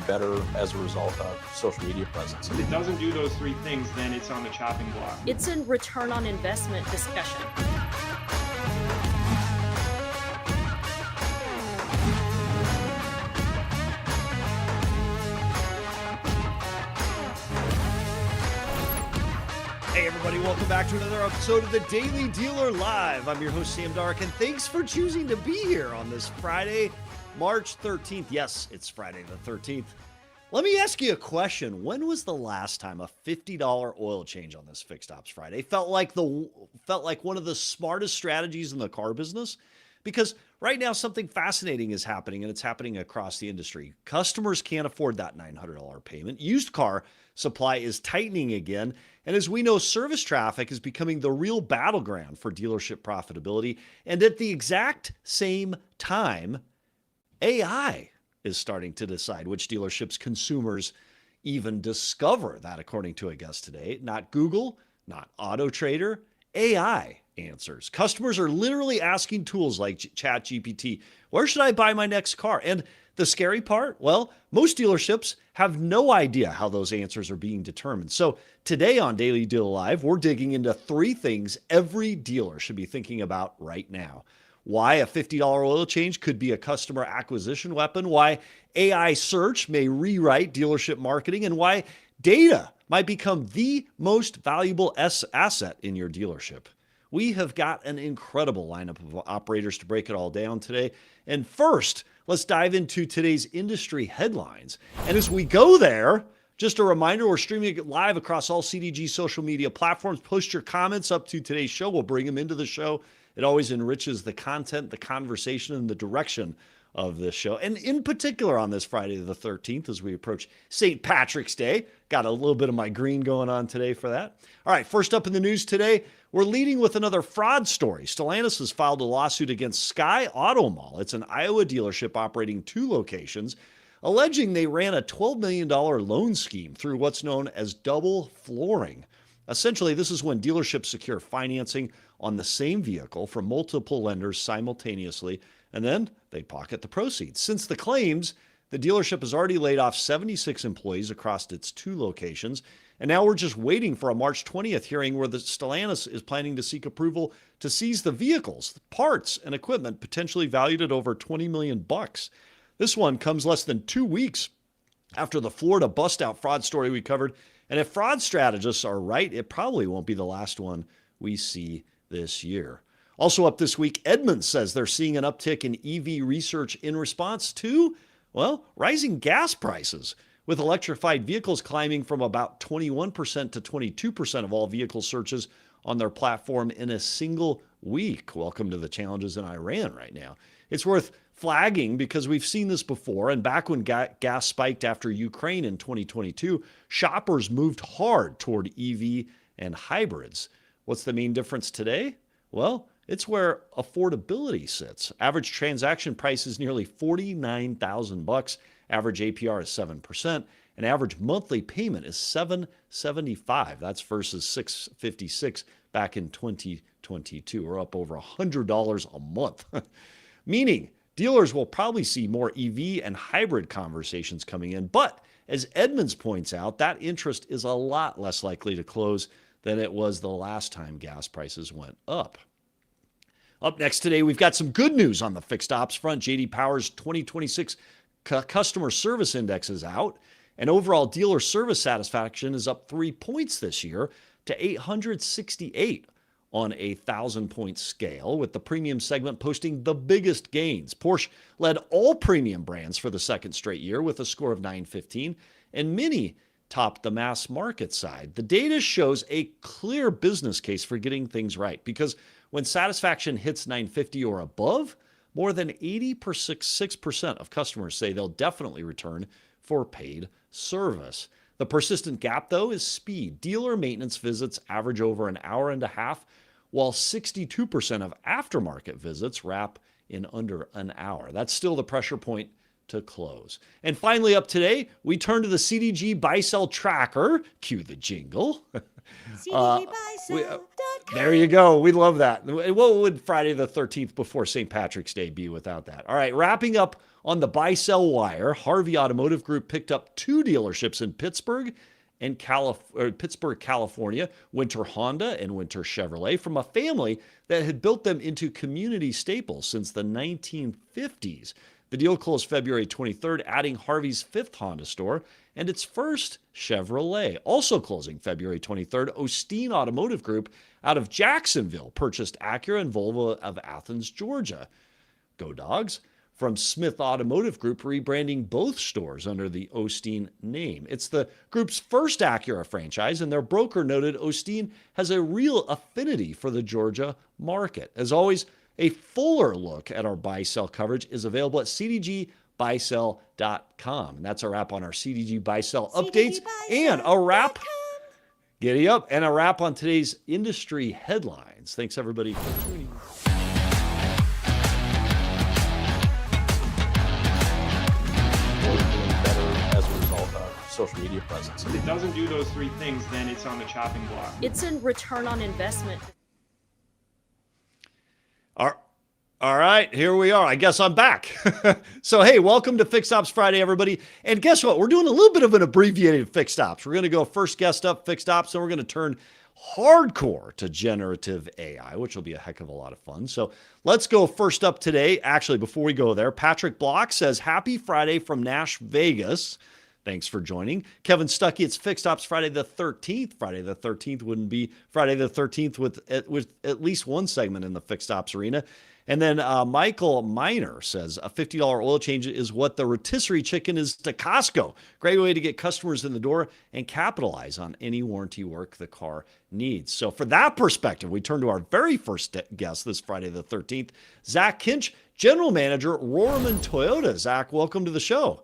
better as a result of social media presence. If it doesn't do those three things, then it's on the chopping block. It's a return on investment discussion. Hey everybody, welcome back to another episode of the Daily Dealer Live. I'm your host, Sam Dark, and thanks for choosing to be here on this Friday, March 13th. Yes, it's Friday the 13th. Let me ask you a question. When was the last time a $50 oil change on this Fixed Ops Friday felt like one of the smartest strategies in the car business? Because right now something fascinating is happening, and it's happening across the industry. Customers can't afford that $900 payment. Used car supply is tightening again. And as we know, service traffic is becoming the real battleground for dealership profitability. And at the exact same time, AI is starting to decide which dealerships consumers even discover. That, according to a guest today, not Google, not Auto Trader, AI answers. Customers are literally asking tools like ChatGPT, where should I buy my next car? And the scary part, well, most dealerships have no idea how those answers are being determined. So today on Daily Deal Live, we're digging into three things every dealer should be thinking about right now. Why a $50 oil change could be a customer acquisition weapon, why AI search may rewrite dealership marketing, and why data might become the most valuable asset in your dealership. We have got an incredible lineup of operators to break it all down today. And first, let's dive into today's industry headlines. And as we go there, just a reminder, we're streaming it live across all CDG social media platforms. Post your comments up to today's show. We'll bring them into the show. It always enriches the content, the conversation, and the direction of this show. And in particular on this Friday the 13th, as we approach St. Patrick's Day. Got a little bit of my green going on today for that. All right, first up in the news today, we're leading with another fraud story. Stellantis has filed a lawsuit against Sky Auto Mall. It's an Iowa dealership operating 2 locations, alleging they ran a $12 million loan scheme through what's known as double flooring. Essentially, this is when dealerships secure financing on the same vehicle from multiple lenders simultaneously, and then they pocket the proceeds. Since the claims, the dealership has already laid off 76 employees across its 2 locations, and now we're just waiting for a March 20th hearing where the Stellantis is planning to seek approval to seize the vehicles, parts, and equipment potentially valued at over $20 million. This one comes less than 2 weeks after the Florida bust-out fraud story we covered, and if fraud strategists are right, it probably won't be the last one we see this year. Also up this week, Edmunds says they're seeing an uptick in EV research in response to, well, rising gas prices, with electrified vehicles climbing from about 21% to 22% of all vehicle searches on their platform in a single week. Welcome to the challenges in Iran right now. It's worth flagging because we've seen this before, and back when gas spiked after Ukraine in 2022, shoppers moved hard toward EV and hybrids. What's the main difference today? Well, it's where affordability sits. Average transaction price is nearly $49,000. Average APR is 7%, and average monthly payment is $775. That's versus $656 back in 2022. We're up over $100 a month. Meaning, dealers will probably see more EV and hybrid conversations coming in. But as Edmunds points out, that interest is a lot less likely to close than it was the last time gas prices went up. Up next today, we've got some good news on the fixed ops front. J.D. Power's 2026 Customer Service Index is out, and overall dealer service satisfaction is up 3 points this year to 868 on a 1,000-point scale, with the premium segment posting the biggest gains. Porsche led all premium brands for the second straight year with a score of 915, and Mini topped the mass market side. The data shows a clear business case for getting things right, because when satisfaction hits 950 or above, more than 86% of customers say they'll definitely return for paid service. The persistent gap, though, is speed. Dealer maintenance visits average over an hour and a half, while 62% of aftermarket visits wrap in under an hour. That's still the pressure point to close. And finally up today, we turn to the CDG buy-sell tracker, cue the jingle, There you go. We love that. What would Friday the 13th before St. Patrick's Day be without that? All right, wrapping up on the buy-sell wire, Harvey Automotive Group picked up 2 dealerships in Pittsburgh and Pittsburgh, California, Winter Honda and Winter Chevrolet, from a family that had built them into community staples since the 1950s. The deal closed February 23rd, adding Harvey's 5th Honda store and its first Chevrolet. Also closing February 23rd, Osteen Automotive Group out of Jacksonville purchased Acura and Volvo of Athens, Georgia. Go Dogs. From Smith Automotive Group, rebranding both stores under the Osteen name. It's the group's first Acura franchise, and their broker noted Osteen has a real affinity for the Georgia market. As always, a fuller look at our buy-sell coverage is available at cdgbuysell.com. And that's a wrap on our CDG buy-sell updates and a wrap. Giddy up, and a wrap on today's industry headlines. Thanks, everybody, for tuning in. Social media presence. If it doesn't do those 3 things, then it's on the chopping block. It's a return on investment. All right, here we are. I guess I'm back. So, hey, welcome to Fixed Ops Friday, everybody. And guess what? We're doing a little bit of an abbreviated Fixed Ops. We're going to go first guest up, Fixed Ops, and we're going to turn hardcore to generative AI, which will be a heck of a lot of fun. So let's go first up today. Actually, before we go there, Patrick Block says, happy Friday from Nash Vegas. Thanks for joining. Kevin Stuckey, it's Fixed Ops Friday the 13th. Friday the 13th wouldn't be Friday the 13th with at least one segment in the Fixed Ops arena. And then Michael Miner says, a $50 oil change is what the rotisserie chicken is to Costco. Great way to get customers in the door and capitalize on any warranty work the car needs. So for that perspective, we turn to our very first guest this Friday the 13th, Zach Kinch, General Manager, Rohrman Toyota. Zach, welcome to the show.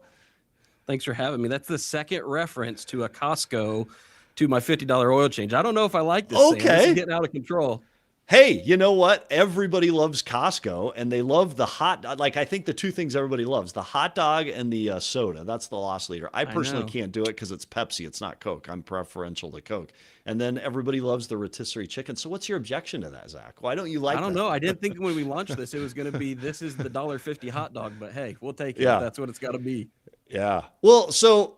Thanks for having me. That's the second reference to a Costco to my $50 oil change. I don't know if I like this thing. This is getting out of control. Hey, you know what? Everybody loves Costco, and they love the hot, like I think the 2 things everybody loves, the hot dog and the soda. That's the loss leader. I personally can't do it because it's Pepsi. It's not Coke. I'm preferential to Coke. And then everybody loves the rotisserie chicken. So what's your objection to that, Zach? Why don't you like that? I don't know. I didn't think when we launched this, it was going to be, this is the $1.50 hot dog, but hey, we'll take it. Yeah. That's what it's got to be. Yeah. Well, so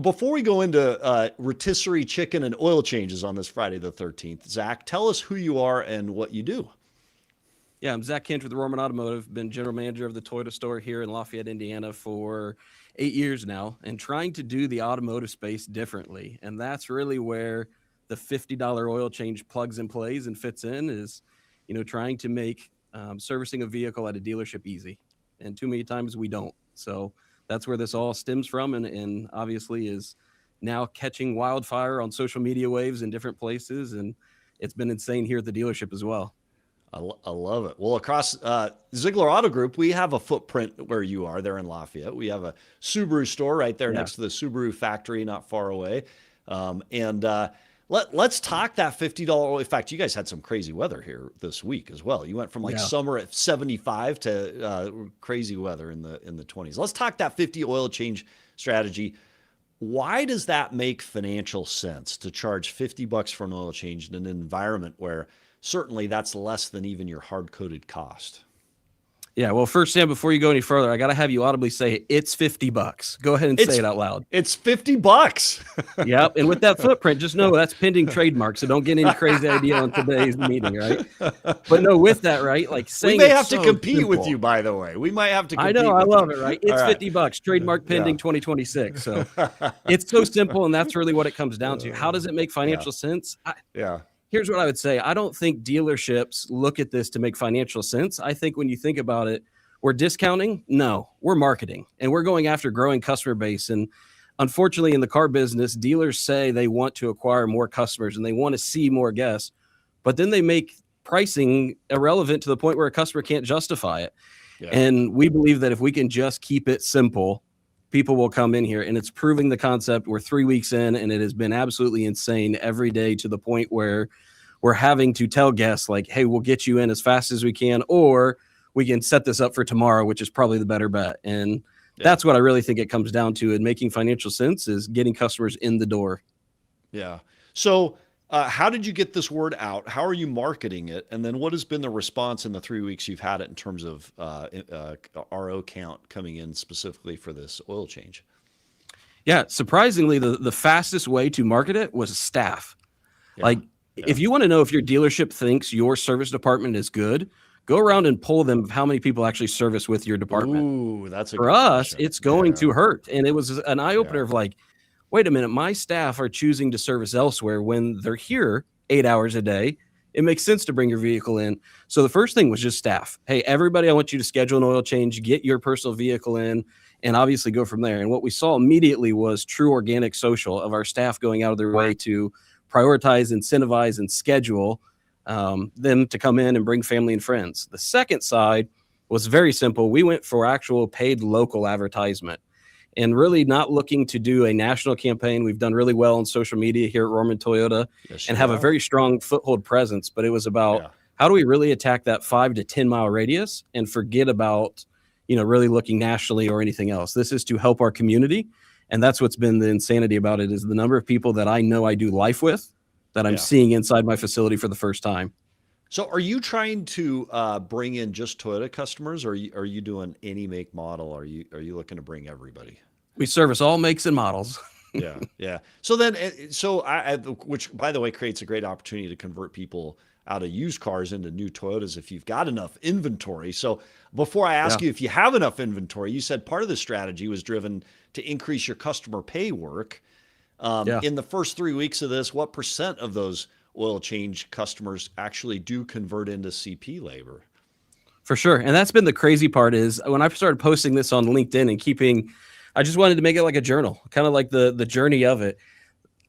before we go into rotisserie chicken and oil changes on this Friday the 13th, Zach, tell us who you are and what you do. Yeah, I'm Zach Kinch with Rohrman Automotive. Been general manager of the Toyota store here in Lafayette, Indiana for 8 years now, and trying to do the automotive space differently. And that's really where the $50 oil change plugs and plays and fits in, is, trying to make servicing a vehicle at a dealership easy. And too many times we don't. So that's where this all stems from, and obviously is now catching wildfire on social media waves in different places, and it's been insane here at the dealership as well. I love it. Well, across Ziegler Auto Group, we have a footprint where you are there in Lafayette. We have a Subaru store right there next to the Subaru factory, not far away. Let's talk that $50 oil. In fact, you guys had some crazy weather here this week as well. You went from summer at 75 to crazy weather in the 20s. Let's talk that 50 oil change strategy. Why does that make financial sense to charge $50 for an oil change in an environment where certainly that's less than even your hard-coded cost? Yeah, well, first, Sam, before you go any further, I got to have you audibly say it's $50. Go ahead and say it out loud. It's $50. Yep, and with that footprint, just know that's pending trademark, so don't get any crazy idea on today's meeting, right? But no, with that, right, like saying we may have to compete with you, by the way. We might have to compete. I know, I love it, right? It's $50, trademark pending 2026. So it's so simple, and that's really what it comes down to. How does it make financial sense? Here's what I would say. I don't think dealerships look at this to make financial sense. I think when you think about it, we're discounting? No, we're marketing, and we're going after growing customer base. And unfortunately, in the car business, dealers say they want to acquire more customers and they want to see more guests, but then they make pricing irrelevant to the point where a customer can't justify it. Yeah. And we believe that if we can just keep it simple, people will come in here, and it's proving the concept. We're 3 weeks in, and it has been absolutely insane every day, to the point where we're having to tell guests, like, hey, we'll get you in as fast as we can, or we can set this up for tomorrow, which is probably the better bet. And that's what I really think it comes down to, and making financial sense is getting customers in the door. Yeah. So How did you get this word out? How are you marketing it? And then what has been the response in the 3 weeks you've had it in terms of RO count coming in specifically for this oil change? Yeah, surprisingly, the fastest way to market it was staff. Yeah. Like, if you want to know if your dealership thinks your service department is good, go around and poll them of how many people actually service with your department. Ooh, that's a For good us, question. it's going to hurt. And it was an eye-opener of like, wait a minute, my staff are choosing to service elsewhere when they're here 8 hours a day. It makes sense to bring your vehicle in. So the first thing was just staff. Hey, everybody, I want you to schedule an oil change, get your personal vehicle in, and obviously go from there. And what we saw immediately was true organic social of our staff going out of their way to prioritize, incentivize, and schedule them to come in and bring family and friends. The second side was very simple. We went for actual paid local advertisement and really not looking to do a national campaign. We've done really well on social media here at Rohrman Toyota and have a very strong foothold presence. But it was about how do we really attack that 5 to 10 mile radius and forget about, really looking nationally or anything else. This is to help our community. And that's what's been the insanity about it, is the number of people that I know I do life with that I'm seeing inside my facility for the first time. So are you trying to bring in just Toyota customers, or are you doing any make model? Are you looking to bring everybody? We service all makes and models. Yeah. So then, which by the way creates a great opportunity to convert people out of used cars into new Toyotas if you've got enough inventory. So before I ask you if you have enough inventory, you said part of the strategy was driven to increase your customer pay work. In the first 3 weeks of this, what % of those oil change customers actually do convert into CP labor? For sure. And that's been the crazy part, is when I started posting this on LinkedIn and I just wanted to make it like a journal, kind of like the journey of it.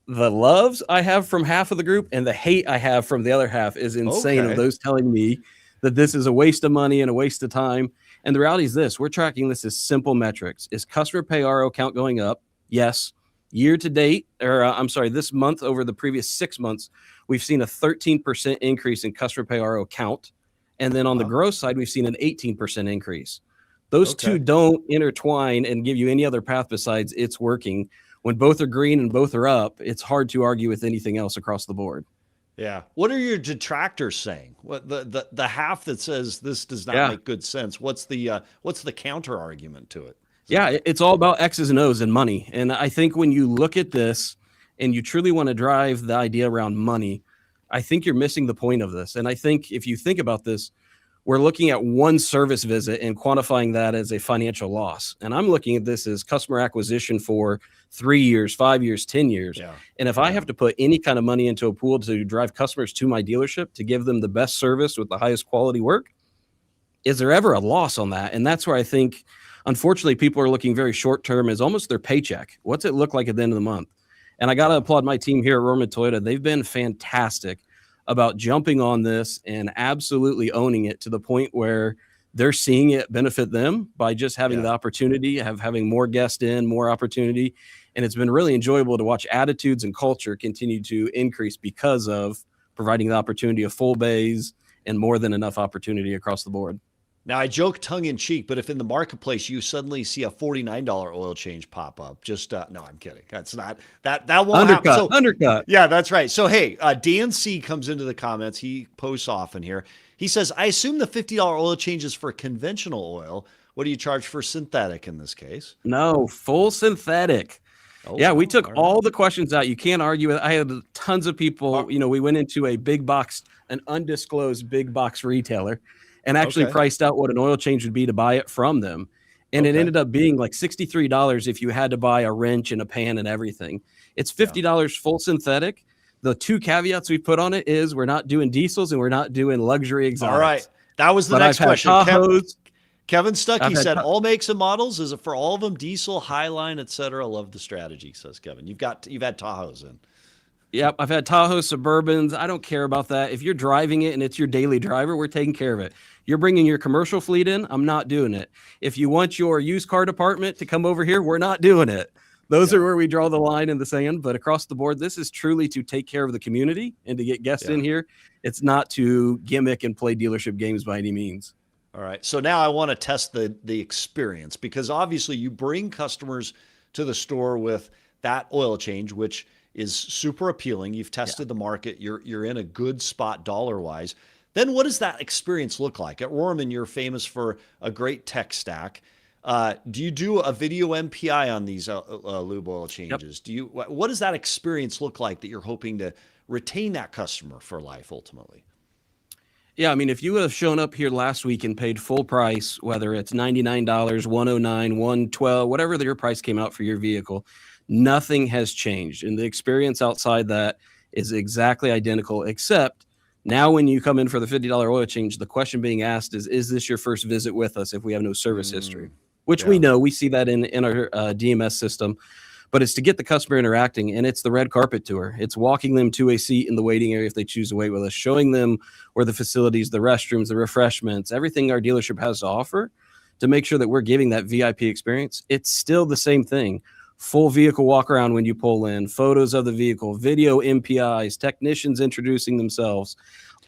The loves I have from half of the group and the hate I have from the other half is insane. Of those telling me that this is a waste of money and a waste of time. And the reality is this: we're tracking this as simple metrics. Is customer pay RO count going up? Yes. Year to date, this month over the previous 6 months, we've seen a 13% increase in customer pay RO count. And then on the growth side, we've seen an 18% increase. Those two don't intertwine and give you any other path besides it's working. When both are green and both are up, it's hard to argue with anything else across the board. Yeah. What are your detractors saying? What the half that says this does not make good sense? What's the counter argument to it? Yeah, it's all about X's and O's and money. And I think when you look at this and you truly want to drive the idea around money, I think you're missing the point of this. And I think if you think about this, we're looking at one service visit and quantifying that as a financial loss. And I'm looking at this as customer acquisition for 3 years, 5 years, 10 years. And if I have to put any kind of money into a pool to drive customers to my dealership to give them the best service with the highest quality work, is there ever a loss on that? And that's where I think, unfortunately, people are looking very short term as almost their paycheck. What's it look like at the end of the month? And I got to applaud my team here at Rohrman Toyota. They've been fantastic about jumping on this and absolutely owning it to the point where they're seeing it benefit them by just having the opportunity, having more guests in, more opportunity. And it's been really enjoyable to watch attitudes and culture continue to increase because of providing the opportunity of full bays and more than enough opportunity across the board. Now, I joke tongue in cheek, but if in the marketplace you suddenly see a $49 oil change pop up, no, I'm kidding. That's not that won't happen. So, undercut. Yeah, that's right. So, hey, Dan C comes into the comments. He posts often here. He says, I assume the $50 oil change is for conventional oil. What do you charge for synthetic in this case? No, full synthetic. We took all the questions out. You can't argue with. I had tons of people. We went into a big box, an undisclosed big box retailer, and actually priced out what an oil change would be to buy it from them. And it ended up being like $63 if you had to buy a wrench and a pan and everything. It's $50 full synthetic. The two caveats we put on it is we're not doing diesels and we're not doing luxury exotics. All right. That was the next question. Kevin Stuckey said, all makes and models. Is it for all of them? Diesel, Highline, et cetera. Love the strategy, says Kevin. You've had Tahoes in. Yep, I've had Tahoe, Suburbans. I don't care about that. If you're driving it and it's your daily driver, we're taking care of it. You're bringing your commercial fleet in, I'm not doing it. If you want your used car department to come over here, we're not doing it. Those are where we draw the line in the sand. But across the board, this is truly to take care of the community and to get guests in here. It's not to gimmick and play dealership games by any means. All right. So now I want to test the experience, because obviously you bring customers to the store with that oil change, which is super appealing. You've tested the market. You're in a good spot dollar-wise. Then what does that experience look like? At Rohrman, you're famous for a great tech stack. Do you do a video MPI on these lube oil changes? Yep. What does that experience look like that you're hoping to retain that customer for life ultimately? Yeah, I mean, if you would have shown up here last week and paid full price, whether it's $99, $109, $112, whatever your price came out for your vehicle, nothing has changed. And the experience outside that is exactly identical, except now when you come in for the $50 oil change, the question being asked is this your first visit with us if we have no service history? Which we know, we see that in our DMS system. But it's to get the customer interacting, and it's the red carpet tour. It's walking them to a seat in the waiting area if they choose to wait with us, showing them where the facilities, the restrooms, the refreshments, everything our dealership has to offer to make sure that we're giving that VIP experience. It's still the same thing. Full vehicle walk around when you pull in, photos of the vehicle, video MPIs, technicians introducing themselves,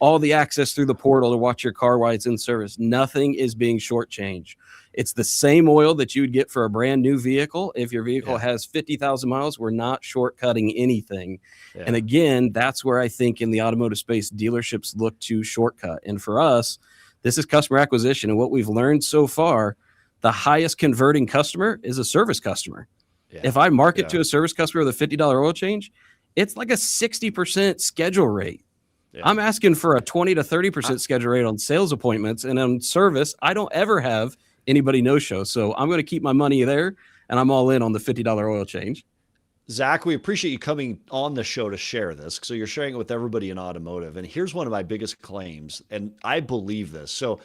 all the access through the portal to watch your car while it's in service. Nothing is being shortchanged. It's the same oil that you would get for a brand new vehicle. If your vehicle has 50,000 miles, we're not shortcutting anything. Yeah. And again, that's where I think in the automotive space, dealerships look to shortcut. And for us, this is customer acquisition. And what we've learned so far, the highest converting customer is a service customer. Yeah. If I market to a service customer with a $50 oil change, it's like a 60% schedule rate. Yeah. I'm asking for a 20 to 30% schedule rate on sales appointments, and on service, I don't ever have anybody no-show. So I'm going to keep my money there, and I'm all in on the $50 oil change. Zach, we appreciate you coming on the show to share this. So you're sharing it with everybody in automotive. And here's one of my biggest claims, and I believe this. So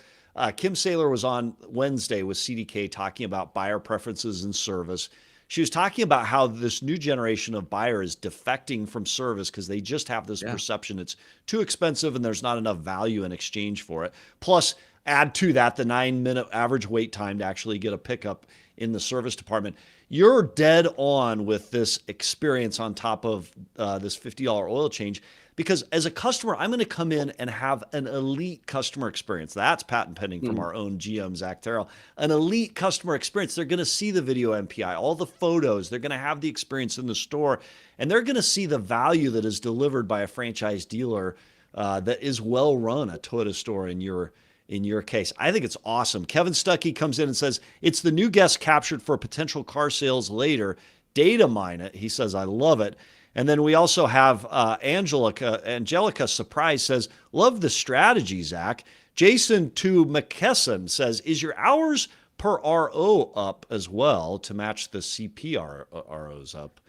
Kim Saylor was on Wednesday with CDK talking about buyer preferences and service. She was talking about how this new generation of buyer is defecting from service because they just have this perception it's too expensive and there's not enough value in exchange for it. Plus, add to that the 9-minute average wait time to actually get a pickup in the service department. You're dead on with this experience on top of this $50 oil change, because as a customer, I'm going to come in and have an elite customer experience. That's patent pending from our own GM, Zach Terrell. An elite customer experience. They're going to see the video MPI, all the photos. They're going to have the experience in the store, and they're going to see the value that is delivered by a franchise dealer that is well run, a Toyota store in your case. I think it's awesome. Kevin Stuckey comes in and says, it's the new guest captured for potential car sales later. Data mine it. He says, I love it. And then we also have Angelica Surprise says, love the strategy, Zach. Jason to McKesson says, is your hours per RO up as well to match the CPROs up?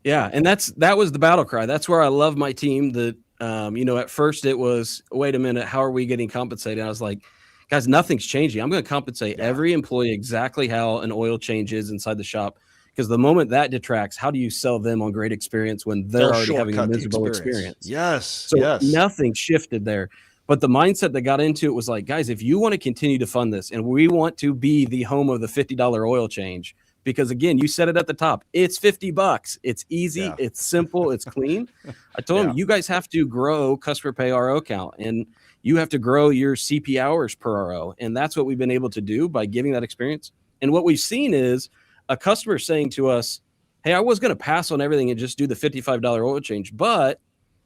Yeah, and that was the battle cry. That's where I love my team. That at first it was, wait a minute, how are we getting compensated? I was like, guys, nothing's changing. I'm going to compensate every employee exactly how an oil change is inside the shop. Because the moment that detracts, how do you sell them on great experience when they're already having a miserable experience? Yes. So nothing shifted there. But the mindset that got into it was like, guys, if you want to continue to fund this and we want to be the home of the $50 oil change, because again, you said it at the top, it's $50. It's easy. Yeah. It's simple. It's clean. I told them, you guys have to grow customer pay RO count, and you have to grow your CP hours per RO. And that's what we've been able to do by giving that experience. And what we've seen is a customer saying to us, hey, I was going to pass on everything and just do the $55 oil change, but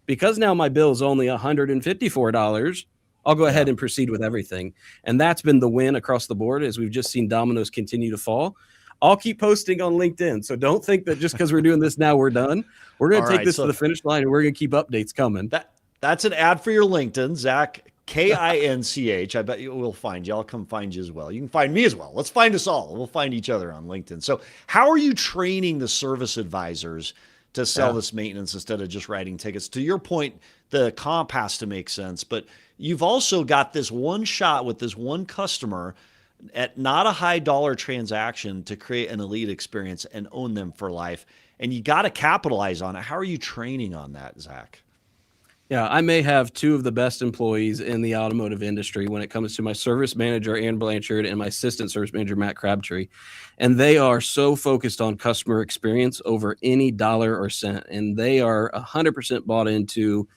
because now my bill is only $154, I'll go ahead and proceed with everything. And that's been the win across the board as we've just seen dominoes continue to fall. I'll keep posting on LinkedIn. So don't think that just because we're doing this now, we're done. We're going to take this to the finish line, and we're going to keep updates coming. That's an ad for your LinkedIn, Zach. Kinch. I bet you will find you. I'll come find you as well. You can find me as well. Let's find us all. We'll find each other on LinkedIn. So how are you training the service advisors to sell this maintenance instead of just writing tickets? To your point, the comp has to make sense, but you've also got this one shot with this one customer at not a high dollar transaction to create an elite experience and own them for life. And you got to capitalize on it. How are you training on that, Zach? Yeah, I may have two of the best employees in the automotive industry when it comes to my service manager, Aaron Blanchard, and my assistant service manager, Matt Crabtree. And they are so focused on customer experience over any dollar or cent. And they are 100% bought into,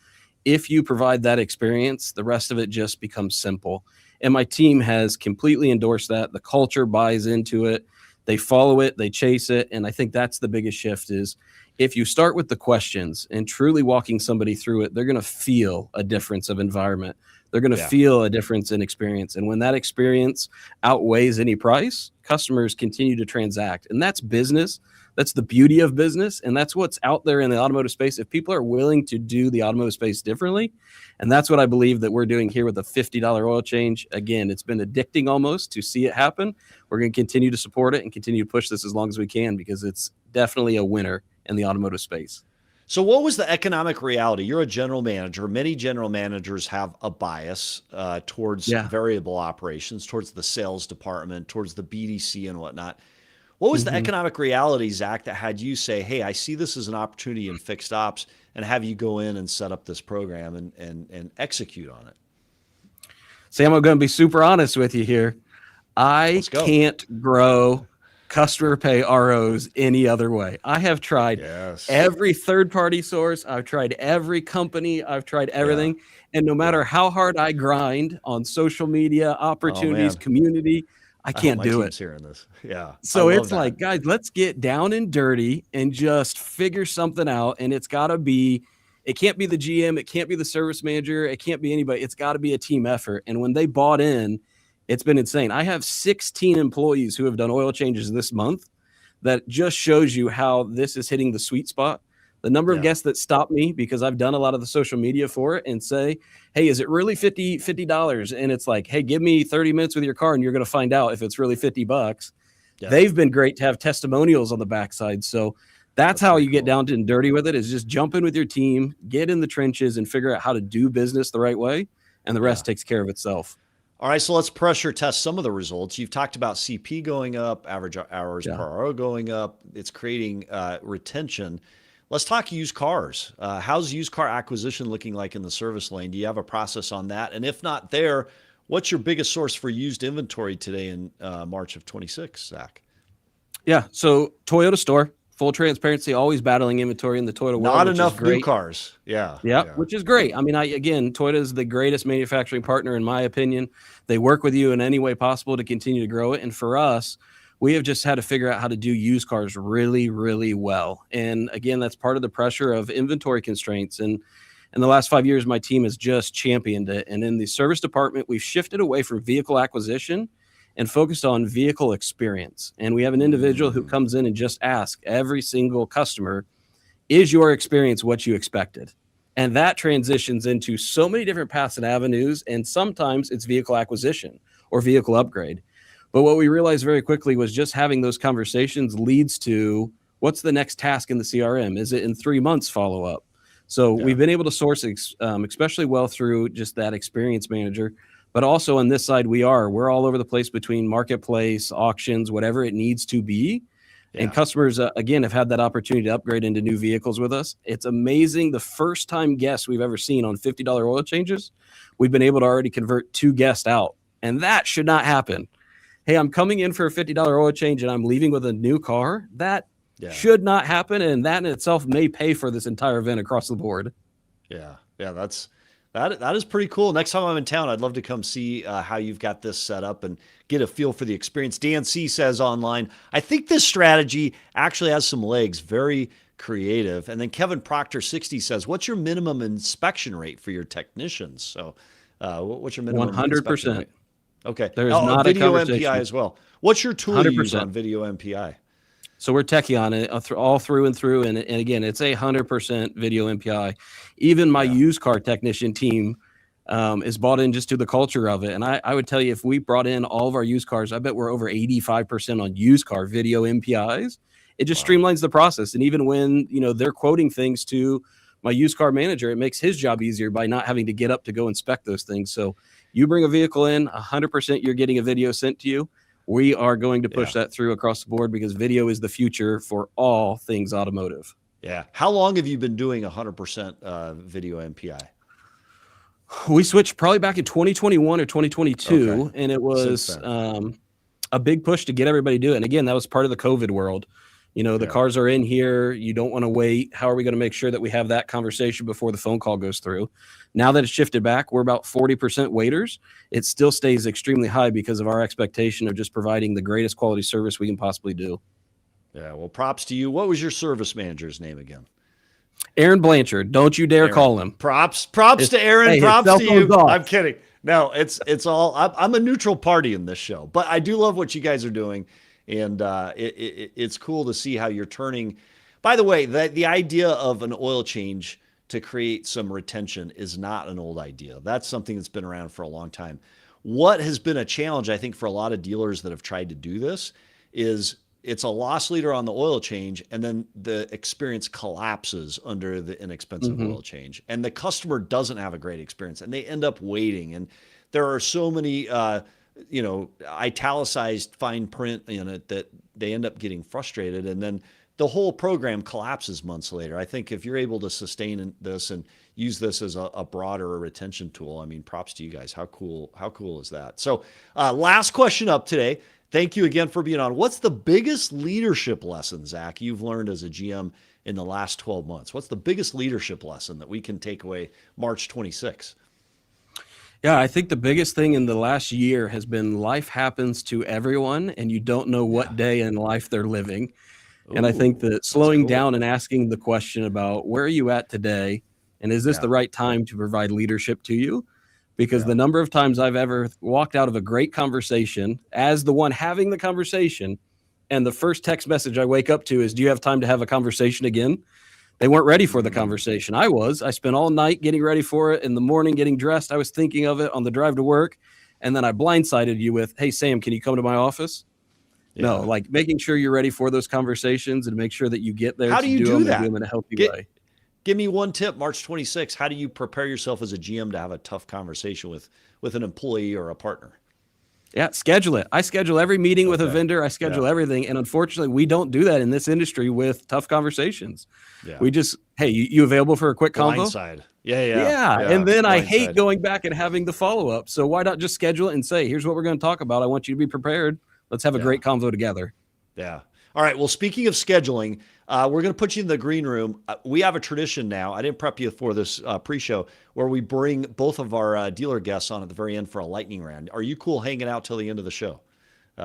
if you provide that experience, the rest of it just becomes simple. And my team has completely endorsed that. The culture buys into it. They follow it. They chase it. And I think that's the biggest shift is, if you start with the questions and truly walking somebody through it, they're going to feel a difference of environment. They're going to feel a difference in experience. And when that experience outweighs any price, customers continue to transact. And that's business. That's the beauty of business. And that's what's out there in the automotive space. If people are willing to do the automotive space differently, and that's what I believe that we're doing here with a $50 oil change. Again, it's been addicting almost to see it happen. We're going to continue to support it and continue to push this as long as we can, because it's definitely a winner in the automotive space. So what was the economic reality? You're a general manager. Many general managers have a bias towards variable operations, towards the sales department, towards the BDC and whatnot. What was the economic reality, Zach, that had you say, hey, I see this as an opportunity in fixed ops, and have you go in and set up this program and execute on it? Sam, I'm going to be super honest with you here. I can't grow customer pay ROs any other way. I have tried every third-party source. I've tried every company. I've tried everything. And no matter how hard I grind on social media, opportunities, community, I can't do it. Hearing this. So it's like, guys, let's get down and dirty and just figure something out. And it's got to be, it can't be the GM. It can't be the service manager. It can't be anybody. It's got to be a team effort. And when they bought in, it's been insane. I have 16 employees who have done oil changes this month. That just shows you how this is hitting the sweet spot. The number of guests that stop me because I've done a lot of the social media for it and say, hey, is it really $50? And it's like, hey, give me 30 minutes with your car and you're going to find out if it's really $50. They've been great to have testimonials on the backside. So that's how you get down to and dirty with it, is just jump in with your team, get in the trenches and figure out how to do business the right way. And the rest takes care of itself. All right, so let's pressure test some of the results. You've talked about CP going up, average hours per RO going up. It's creating retention. Let's talk used cars. How's used car acquisition looking like in the service lane? Do you have a process on that? And if not there, what's your biggest source for used inventory today in March of 26, Zach? Yeah, so Toyota store, full transparency, always battling inventory in the Toyota world. Not enough new cars. Yeah, which is great. I mean, again, Toyota is the greatest manufacturing partner, in my opinion. They work with you in any way possible to continue to grow it. And for us, we have just had to figure out how to do used cars really, really well. And again, that's part of the pressure of inventory constraints. And in the last 5 years, my team has just championed it. And in the service department, we've shifted away from vehicle acquisition and focused on vehicle experience. And we have an individual who comes in and just asks every single customer, is your experience what you expected? And that transitions into so many different paths and avenues. And sometimes it's vehicle acquisition or vehicle upgrade. But what we realized very quickly was just having those conversations leads to what's the next task in the CRM? Is it in 3 months follow up? So we've been able to source especially well through just that experience manager. But also on this side, we're all over the place between marketplace, auctions, whatever it needs to be. And customers, again, have had that opportunity to upgrade into new vehicles with us. It's amazing. The first time guests we've ever seen on $50 oil changes, we've been able to already convert 2 guests out. And that should not happen. Hey, I'm coming in for a $50 oil change and I'm leaving with a new car. That should not happen. And that in itself may pay for this entire event across the board. That is pretty cool. Next time I'm in town, I'd love to come see how you've got this set up and get a feel for the experience. Dan C says online, I think this strategy actually has some legs, very creative. And then Kevin Proctor 60 says, what's your minimum inspection rate for your technicians? So what's your minimum 100%. Rate? Okay. There's not video a conversation. MPI as well. What's your tool you use 100%. on video MPI? So we're techie on it all through and through. And again, it's 100% video MPI. Even my used car technician team is bought in just to the culture of it. And I would tell you, if we brought in all of our used cars, I bet we're over 85% on used car video MPIs. It just streamlines the process. And even when, they're quoting things to my used car manager, it makes his job easier by not having to get up to go inspect those things. So you bring a vehicle in, 100% you're getting a video sent to you. We are going to push that through across the board because video is the future for all things automotive. Yeah. How long have you been doing 100% video MPI? We switched probably back in 2021 or 2022, and it was a big push to get everybody to do it. And again, that was part of the COVID world. The cars are in here. You don't want to wait. How are we going to make sure that we have that conversation before the phone call goes through? Now that it's shifted back, we're about 40% waiters. It still stays extremely high because of our expectation of just providing the greatest quality service we can possibly do. Yeah, well, props to you. What was your service manager's name again? Aaron Blanchard. Don't you dare call him. Props to Aaron. Hey, props to you. Off. I'm kidding. No, it's all. I'm a neutral party in this show, but I do love what you guys are doing, and it's cool to see how you're turning. By the way, the idea of an oil change to create some retention is not an old idea. That's something that's been around for a long time. What has been a challenge, I think, for a lot of dealers that have tried to do this is it's a loss leader on the oil change, and then the experience collapses under the inexpensive oil change. And the customer doesn't have a great experience, and they end up waiting. And there are so many, italicized fine print in it that they end up getting frustrated. And then the whole program collapses months later. I think if you're able to sustain this and use this as a broader retention tool, I mean, props to you guys. How cool is that? So last question up today. Thank you again for being on. What's the biggest leadership lesson, Zach, you've learned as a GM in the last 12 months? What's the biggest leadership lesson that we can take away March 26? Yeah, I think the biggest thing in the last year has been life happens to everyone, and you don't know what day in life they're living. And I think that slowing down and asking the question about where are you at today, and is this the right time to provide leadership to you? Because the number of times I've ever walked out of a great conversation as the one having the conversation, and the first text message I wake up to is, do you have time to have a conversation again? They weren't ready for the conversation. I spent all night getting ready for it. In the morning, getting dressed, I was thinking of it on the drive to work. And then I blindsided you with, hey, Sam, can you come to my office? Yeah. No, like making sure you're ready for those conversations and make sure that you get there. How do you do that? And do them in a healthy way. Give me one tip, March 26th. How do you prepare yourself as a GM to have a tough conversation with an employee or a partner? Yeah, schedule it. I schedule every meeting with a vendor. I schedule everything. And unfortunately, we don't do that in this industry with tough conversations. Yeah. We just, hey, you available for a quick convo? Blindside. Yeah. And then I hate going back and having the follow-up. So why not just schedule it and say, here's what we're going to talk about. I want you to be prepared. Let's have a great convo together. Yeah. All right. Well, speaking of scheduling, we're going to put you in the green room. We have a tradition now. I didn't prep you for this pre-show where we bring both of our dealer guests on at the very end for a lightning round. Are you cool hanging out till the end of the show?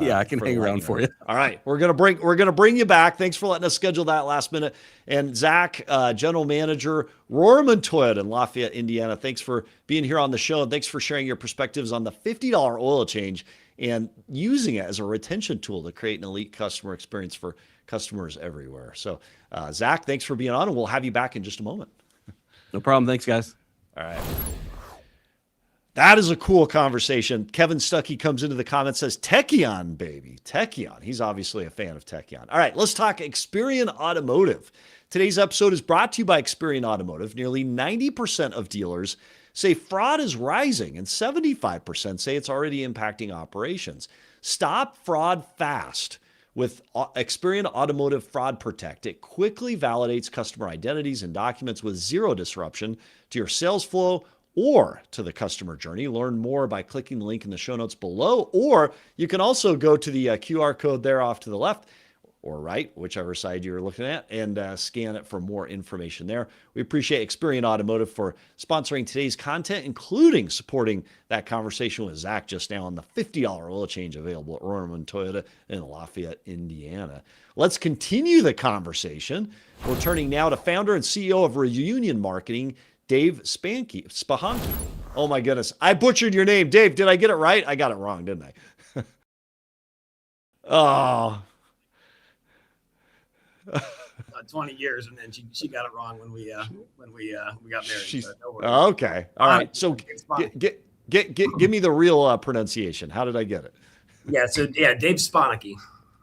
Yeah, I can hang around for you. All right. We're going to bring you back. Thanks for letting us schedule that last minute. And Zach, General Manager, Rohrman Toyota in Lafayette, Indiana. Thanks for being here on the show. And thanks for sharing your perspectives on the $50 oil change and using it as a retention tool to create an elite customer experience for customers everywhere. So, Zach, thanks for being on, and we'll have you back in just a moment. No problem. Thanks, guys. All right. That is a cool conversation. Kevin Stuckey comes into the comments, says, Techion, baby. Techion. He's obviously a fan of Techion. All right, let's talk Experian Automotive. Today's episode is brought to you by Experian Automotive. Nearly 90% of dealers say fraud is rising, and 75% say it's already impacting operations. Stop fraud fast with Experian Automotive Fraud Protect. It quickly validates customer identities and documents with zero disruption to your sales flow or to the customer journey. Learn more by clicking the link in the show notes below, or you can also go to the QR code there off to the left or right, whichever side you're looking at, and scan it for more information there. We appreciate Experian Automotive for sponsoring today's content, including supporting that conversation with Zach just now on the $50 oil change available at Rohrman Toyota in Lafayette, Indiana. Let's continue the conversation. We're turning now to founder and CEO of Reunion Marketing, Dave Spannhake. Oh my goodness. I butchered your name. Dave, did I get it right? I got it wrong, didn't I? Oh, 20 years, and then she got it wrong when we got married. Okay, all right. So give me the real pronunciation. How did I get it? Yeah. So Dave Spannhake.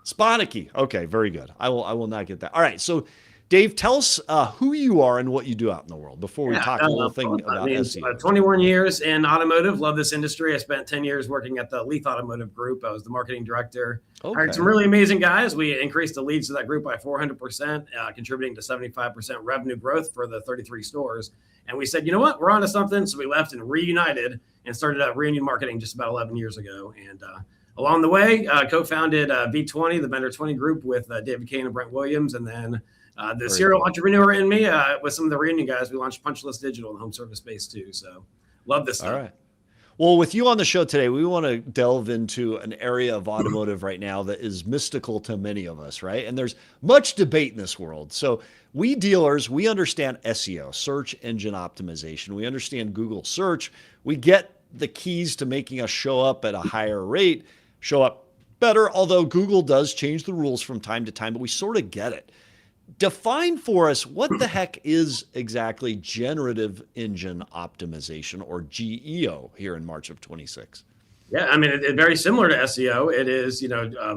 Spannhake. Okay, very good. I will not get that. All right. So Dave, tell us who you are and what you do out in the world before we talk a little thing about SEO. 21 years in automotive. Love this industry. I spent 10 years working at the Leith Automotive Group. I was the marketing director. Okay. Hired some really amazing guys. We increased the leads to that group by 400%, contributing to 75% revenue growth for the 33 stores. And we said, you know what? We're onto something. So we left and reunited and started Reunion Marketing just about 11 years ago. And along the way, co-founded V20, the Vendor 20 group with David Kane and Brent Williams. And then the serial entrepreneur in me with some of the Reunion guys, we launched Punchless Digital in the home service space too. So love this stuff. All right. Well, with you on the show today, we want to delve into an area of automotive right now that is mystical to many of us, right? And there's much debate in this world. So we dealers, we understand SEO, search engine optimization. We understand Google search. We get the keys to making us show up at a higher rate, show up better, although Google does change the rules from time to time, but we sort of get it. Define for us, what the heck is exactly generative engine optimization, or GEO, here in March of 26? Yeah, I mean, it's very similar to SEO. It is,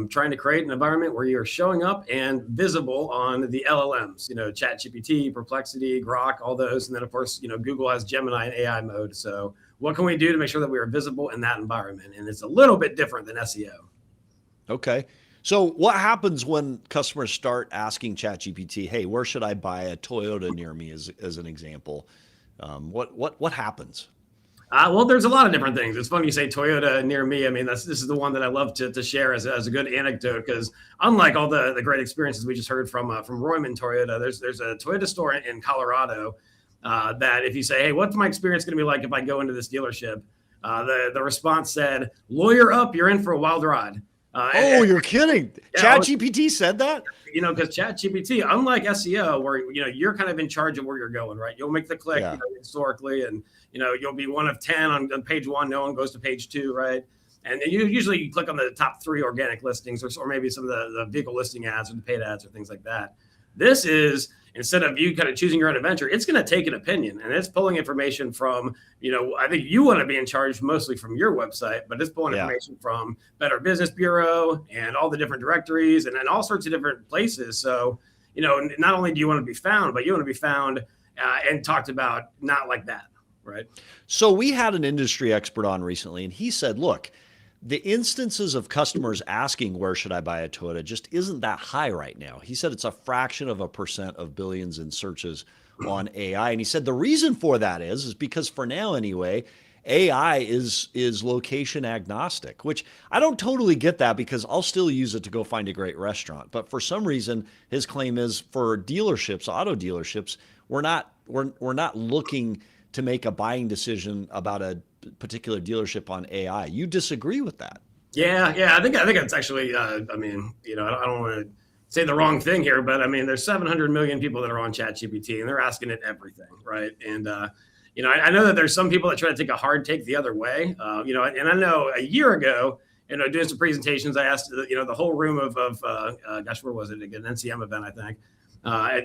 trying to create an environment where you're showing up and visible on the LLMs, ChatGPT, Perplexity, Grok, all those. And then, of course, Google has Gemini and AI mode. So what can we do to make sure that we are visible in that environment? And it's a little bit different than SEO. Okay. So what happens when customers start asking ChatGPT, hey, where should I buy a Toyota near me, as an example? What happens? Well, there's a lot of different things. It's funny you say Toyota near me. I mean, this is the one that I love to share as a good anecdote, because unlike all the great experiences we just heard from Rohrman Toyota, there's a Toyota store in Colorado that if you say, hey, what's my experience going to be like if I go into this dealership? The response said, lawyer up, you're in for a wild ride. You're kidding. Yeah, ChatGPT said that? Because ChatGPT, unlike SEO, where, you're kind of in charge of where you're going, right? You'll make the click historically, and, you'll be one of 10 on page 1. No one goes to page 2, right? And you click on the top 3 organic listings, or maybe some of the vehicle listing ads or the paid ads or things like that. This is, instead of you kind of choosing your own adventure, it's going to take an opinion, and it's pulling information from, I think you want to be in charge mostly from your website, but it's pulling information from Better Business Bureau and all the different directories and then all sorts of different places. So, not only do you want to be found, but you want to be found and talked about not like that, right? So we had an industry expert on recently, and he said, look, the instances of customers asking, where should I buy a Toyota, just isn't that high right now. He said it's a fraction of a percent of billions in searches on AI. And he said the reason for that is because for now anyway, AI is location agnostic, which I don't totally get that, because I'll still use it to go find a great restaurant. But for some reason, his claim is for dealerships, auto dealerships, we're not looking to make a buying decision about a particular dealership on AI. You disagree with that? Yeah. I think it's actually, I don't want to say the wrong thing here, but I mean, there's 700 million people that are on ChatGPT, and they're asking it everything, right? And, I know that there's some people that try to take a hard take the other way, and I know a year ago, doing some presentations, I asked, the whole room of where was it again? An NCM event, I think.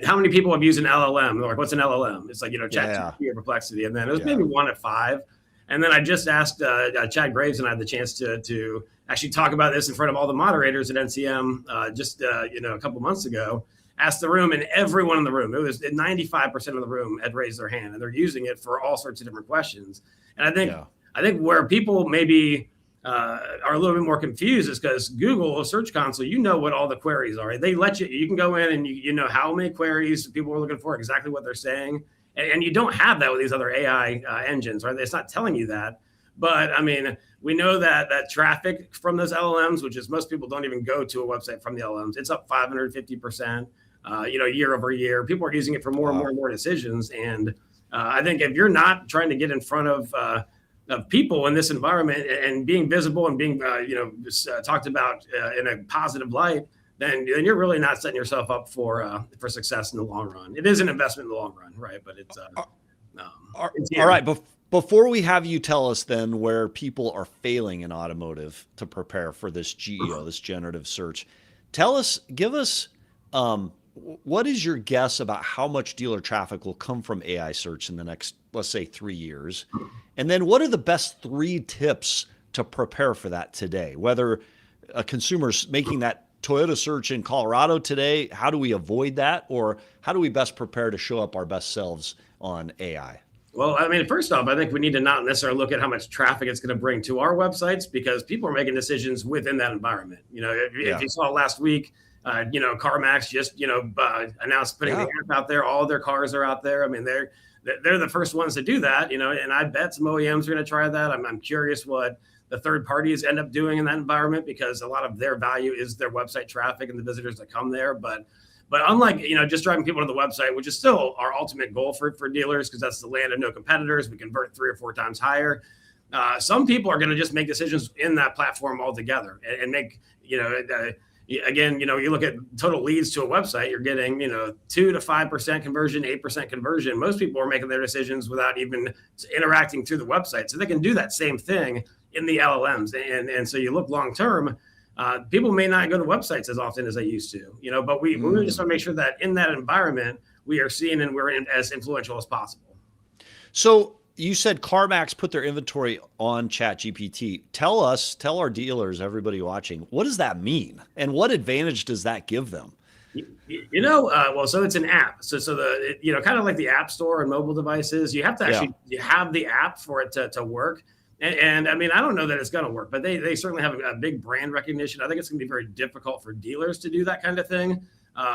How many people have used an LLM? They're like, what's an LLM? It's like, ChatGPT or Perplexity. And then it was maybe 1 at 5. And then I just asked Chad Graves, and I had the chance to actually talk about this in front of all the moderators at NCM a couple months ago. Asked the room, and everyone in the room, it was 95% of the room had raised their hand, and they're using it for all sorts of different questions. And I think where people maybe are a little bit more confused is because Google Search Console, what all the queries are. They let you can go in and you know how many queries people are looking for, exactly what they're saying. And you don't have that with these other AI engines, right? It's not telling you that. But I mean, we know that traffic from those LLMs, which is most people don't even go to a website from the LLMs, it's up 550%, year over year. People are using it for more and more decisions. And I think if you're not trying to get in front of people in this environment and being visible and being, talked about in a positive light, then you're really not setting yourself up for success in the long run. It is an investment in the long run, right? But it's all right. Before we have you tell us then where people are failing in automotive to prepare for this GEO, this generative search, give us what is your guess about how much dealer traffic will come from AI search in the next, let's say, 3 years? And then what are the best 3 tips to prepare for that today? Whether a consumer's making that Toyota search in Colorado today, how do we avoid that? Or how do we best prepare to show up our best selves on AI? Well, I mean, first off, I think we need to not necessarily look at how much traffic it's going to bring to our websites, because people are making decisions within that environment. If you saw last week, CarMax just, announced putting the app out there. All of their cars are out there. I mean, they're the first ones to do that, and I bet some OEMs are going to try that. I'm curious what the third parties end up doing in that environment, because a lot of their value is their website traffic and the visitors that come there. But unlike, just driving people to the website, which is still our ultimate goal for dealers, because that's the land of no competitors, we convert 3 or 4 times higher. some people are going to just make decisions in that platform altogether and make, again, you look at total leads to a website, you're getting, 2 to 5% conversion, 8% conversion. Most people are making their decisions without even interacting through the website. So they can do that same thing in the LLMs. And so you look long term, people may not go to websites as often as they used to, but we really just want to make sure that in that environment, we are seeing and we're as influential as possible. So you said CarMax put their inventory on ChatGPT. Tell our dealers, everybody watching, what does that mean? And what advantage does that give them? Well, so it's an app. So kind of like the App Store and mobile devices, you have to actually you have the app for it to work. And I mean, I don't know that it's going to work, but they certainly have a big brand recognition. I think it's going to be very difficult for dealers to do that kind of thing.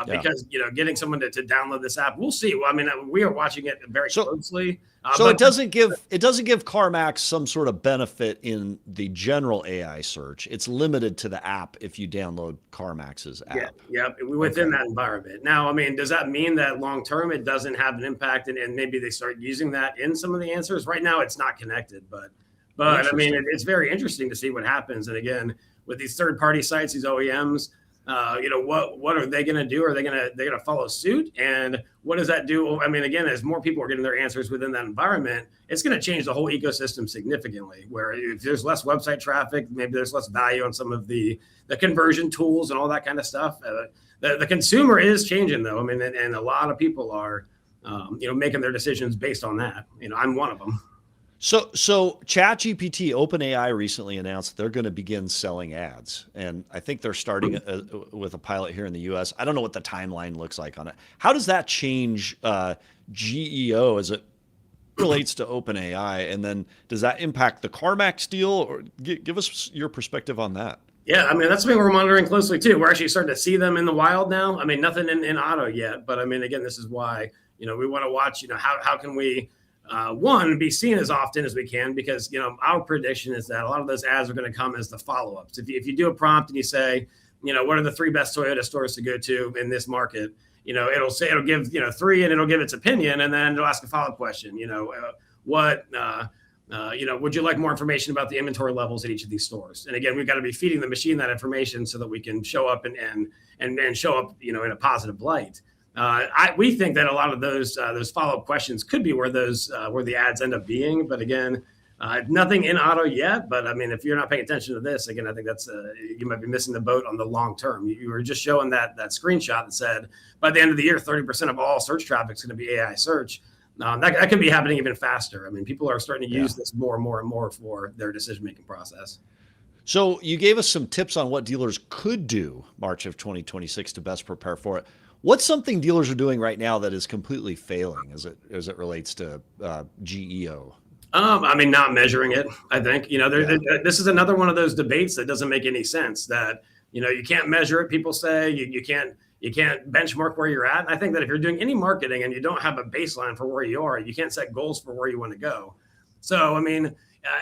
Because getting someone to download this app, we'll see. Well, I mean, we are watching it very closely. So it doesn't give CarMax some sort of benefit in the general AI search. It's limited to the app if you download CarMax's app. Yeah, within that environment. Now, I mean, does that mean that long term it doesn't have an impact, and maybe they start using that in some of the answers? Right now, it's not connected, but I mean, it's very interesting to see what happens. And again, with these third party sites, these OEMs. What are they going to do? Are they going to follow suit? And what does that do? I mean, again, as more people are getting their answers within that environment, it's going to change the whole ecosystem significantly. Where if there's less website traffic, maybe there's less value on some of the conversion tools and all that kind of stuff. The consumer is changing though. I mean, and a lot of people are, making their decisions based on that. I'm one of them. So ChatGPT, OpenAI recently announced they're going to begin selling ads, and I think they're starting with a pilot here in the U.S. I don't know what the timeline looks like on it. How does that change GEO as it relates to OpenAI, and then does that impact the CarMax deal? Or give us your perspective on that. Yeah, I mean, that's something we're monitoring closely too. We're actually starting to see them in the wild now. I mean, nothing in auto yet, but I mean, again, this is why we want to watch. How can we one, be seen as often as we can, because our prediction is that a lot of those ads are going to come as the follow-ups. If you do a prompt and you say, what are the 3 best Toyota stores to go to in this market, it'll give 3 and it'll give its opinion, and then it'll ask a follow-up question. Would you like more information about the inventory levels at each of these stores? And again, we've got to be feeding the machine that information so that we can show up and show up in a positive light. We think that a lot of those follow-up questions could be where the ads end up being. But again, nothing in auto yet. But I mean, if you're not paying attention to this, again, I think that's you might be missing the boat on the long term. You were just showing that screenshot that said by the end of the year, 30% of all search traffic is going to be AI search. That could be happening even faster. I mean, people are starting to use this more and more and more for their decision-making process. So you gave us some tips on what dealers could do March of 2026 to best prepare for it. What's something dealers are doing right now that is completely failing as it relates to GEO? I mean, not measuring it. I think this is another one of those debates that doesn't make any sense. That you can't measure it. People say you can't benchmark where you're at. And I think that if you're doing any marketing and you don't have a baseline for where you are, you can't set goals for where you want to go. So I mean,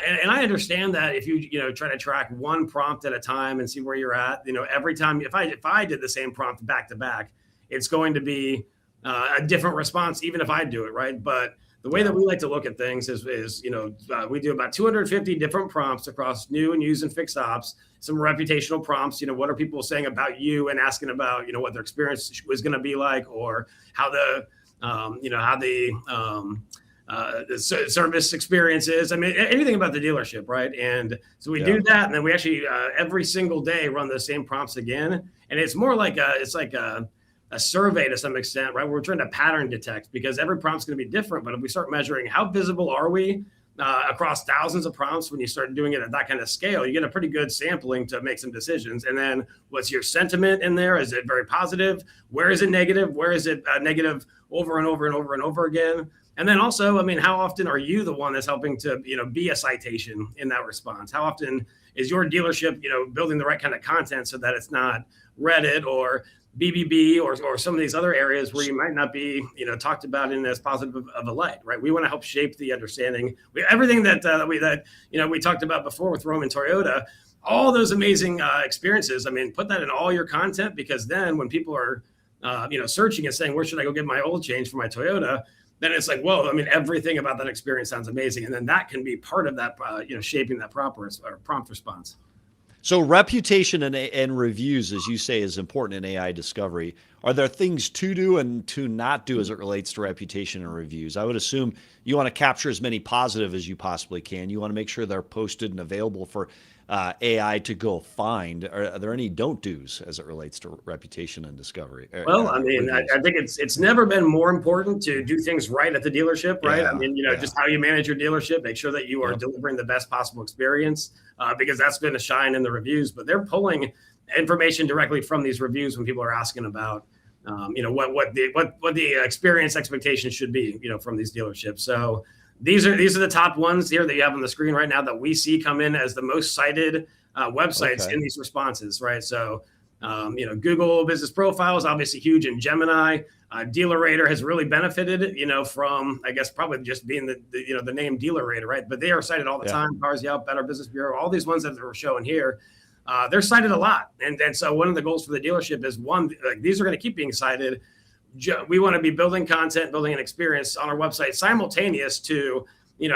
and I understand that if you try to track one prompt at a time and see where you're at, every time if I did the same prompt back to back, it's going to be a different response, even if I do it, right? But the way that we like to look at things is we do about 250 different prompts across new and used and fixed ops, some reputational prompts, what are people saying about you and asking about, what their experience was going to be like, or how the service experience is. I mean, anything about the dealership, right? And so we do that, and then we actually every single day run those same prompts again, and it's more like a survey to some extent, right? We're trying to pattern detect because every prompt's going to be different. But if we start measuring how visible are we across thousands of prompts, when you start doing it at that kind of scale, you get a pretty good sampling to make some decisions. And then what's your sentiment in there? Is it very positive? Where is it negative? Where is it negative over and over and over and over again? And then also, I mean, how often are you the one that's helping to, be a citation in that response? How often is your dealership, building the right kind of content so that it's not Reddit or BBB or some of these other areas where you might not be, talked about in as positive of a light, right? We want to help shape the understanding. Everything that we talked about before with Rohrman Toyota, all those amazing experiences. I mean, put that in all your content, because then when people are, searching and saying, where should I go get my oil change for my Toyota? then it's like, whoa, I mean, everything about that experience sounds amazing. And then that can be part of that, shaping that prompt response. So reputation and reviews, as you say, is important in AI discovery. Are there things to do and to not do as it relates to reputation and reviews? I would assume you want to capture as many positive as you possibly can. You want to make sure they're posted and available for AI to go find. Are there any don't do's as it relates to reputation and discovery? Well, I mean, I think it's never been more important to do things right at the dealership, right? Yeah, I mean, just how you manage your dealership, make sure that you are delivering the best possible experience, because that's going to shine in the reviews. But they're pulling information directly from these reviews when people are asking about, what the experience expectations should be, from these dealerships. So these are the top ones here that you have on the screen right now that we see come in as the most cited websites in these responses, right? So, Google Business Profile is obviously huge in Gemini. DealerRater has really benefited, from, I guess, probably just being the name DealerRater, right? But they are cited all the time. Cars Yelp, Better Business Bureau, all these ones that we're showing here, they're cited a lot. And so one of the goals for the dealership is these are going to keep being cited. We want to be building content, building an experience on our website simultaneous to,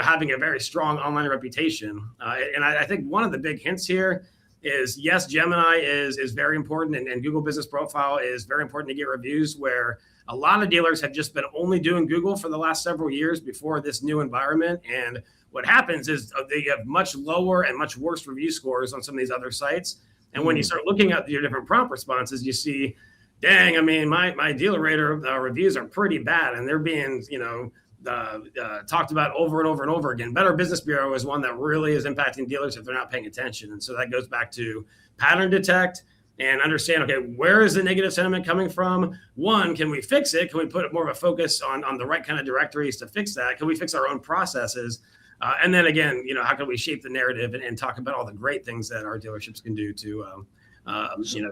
having a very strong online reputation. And I think one of the big hints here is, yes, Gemini is very important, and Google Business Profile is very important to get reviews, where a lot of dealers have just been only doing Google for the last several years before this new environment. And what happens is they have much lower and much worse review scores on some of these other sites. And when you start looking at your different prompt responses, you see, dang, I mean, my DealerRater reviews are pretty bad, and they're being, talked about over and over and over again. Better Business Bureau is one that really is impacting dealers if they're not paying attention. And so that goes back to pattern detect and understand, okay, where is the negative sentiment coming from? One, can we fix it? Can we put more of a focus on the right kind of directories to fix that? Can we fix our own processes? And then again, how can we shape the narrative and talk about all the great things that our dealerships can do to,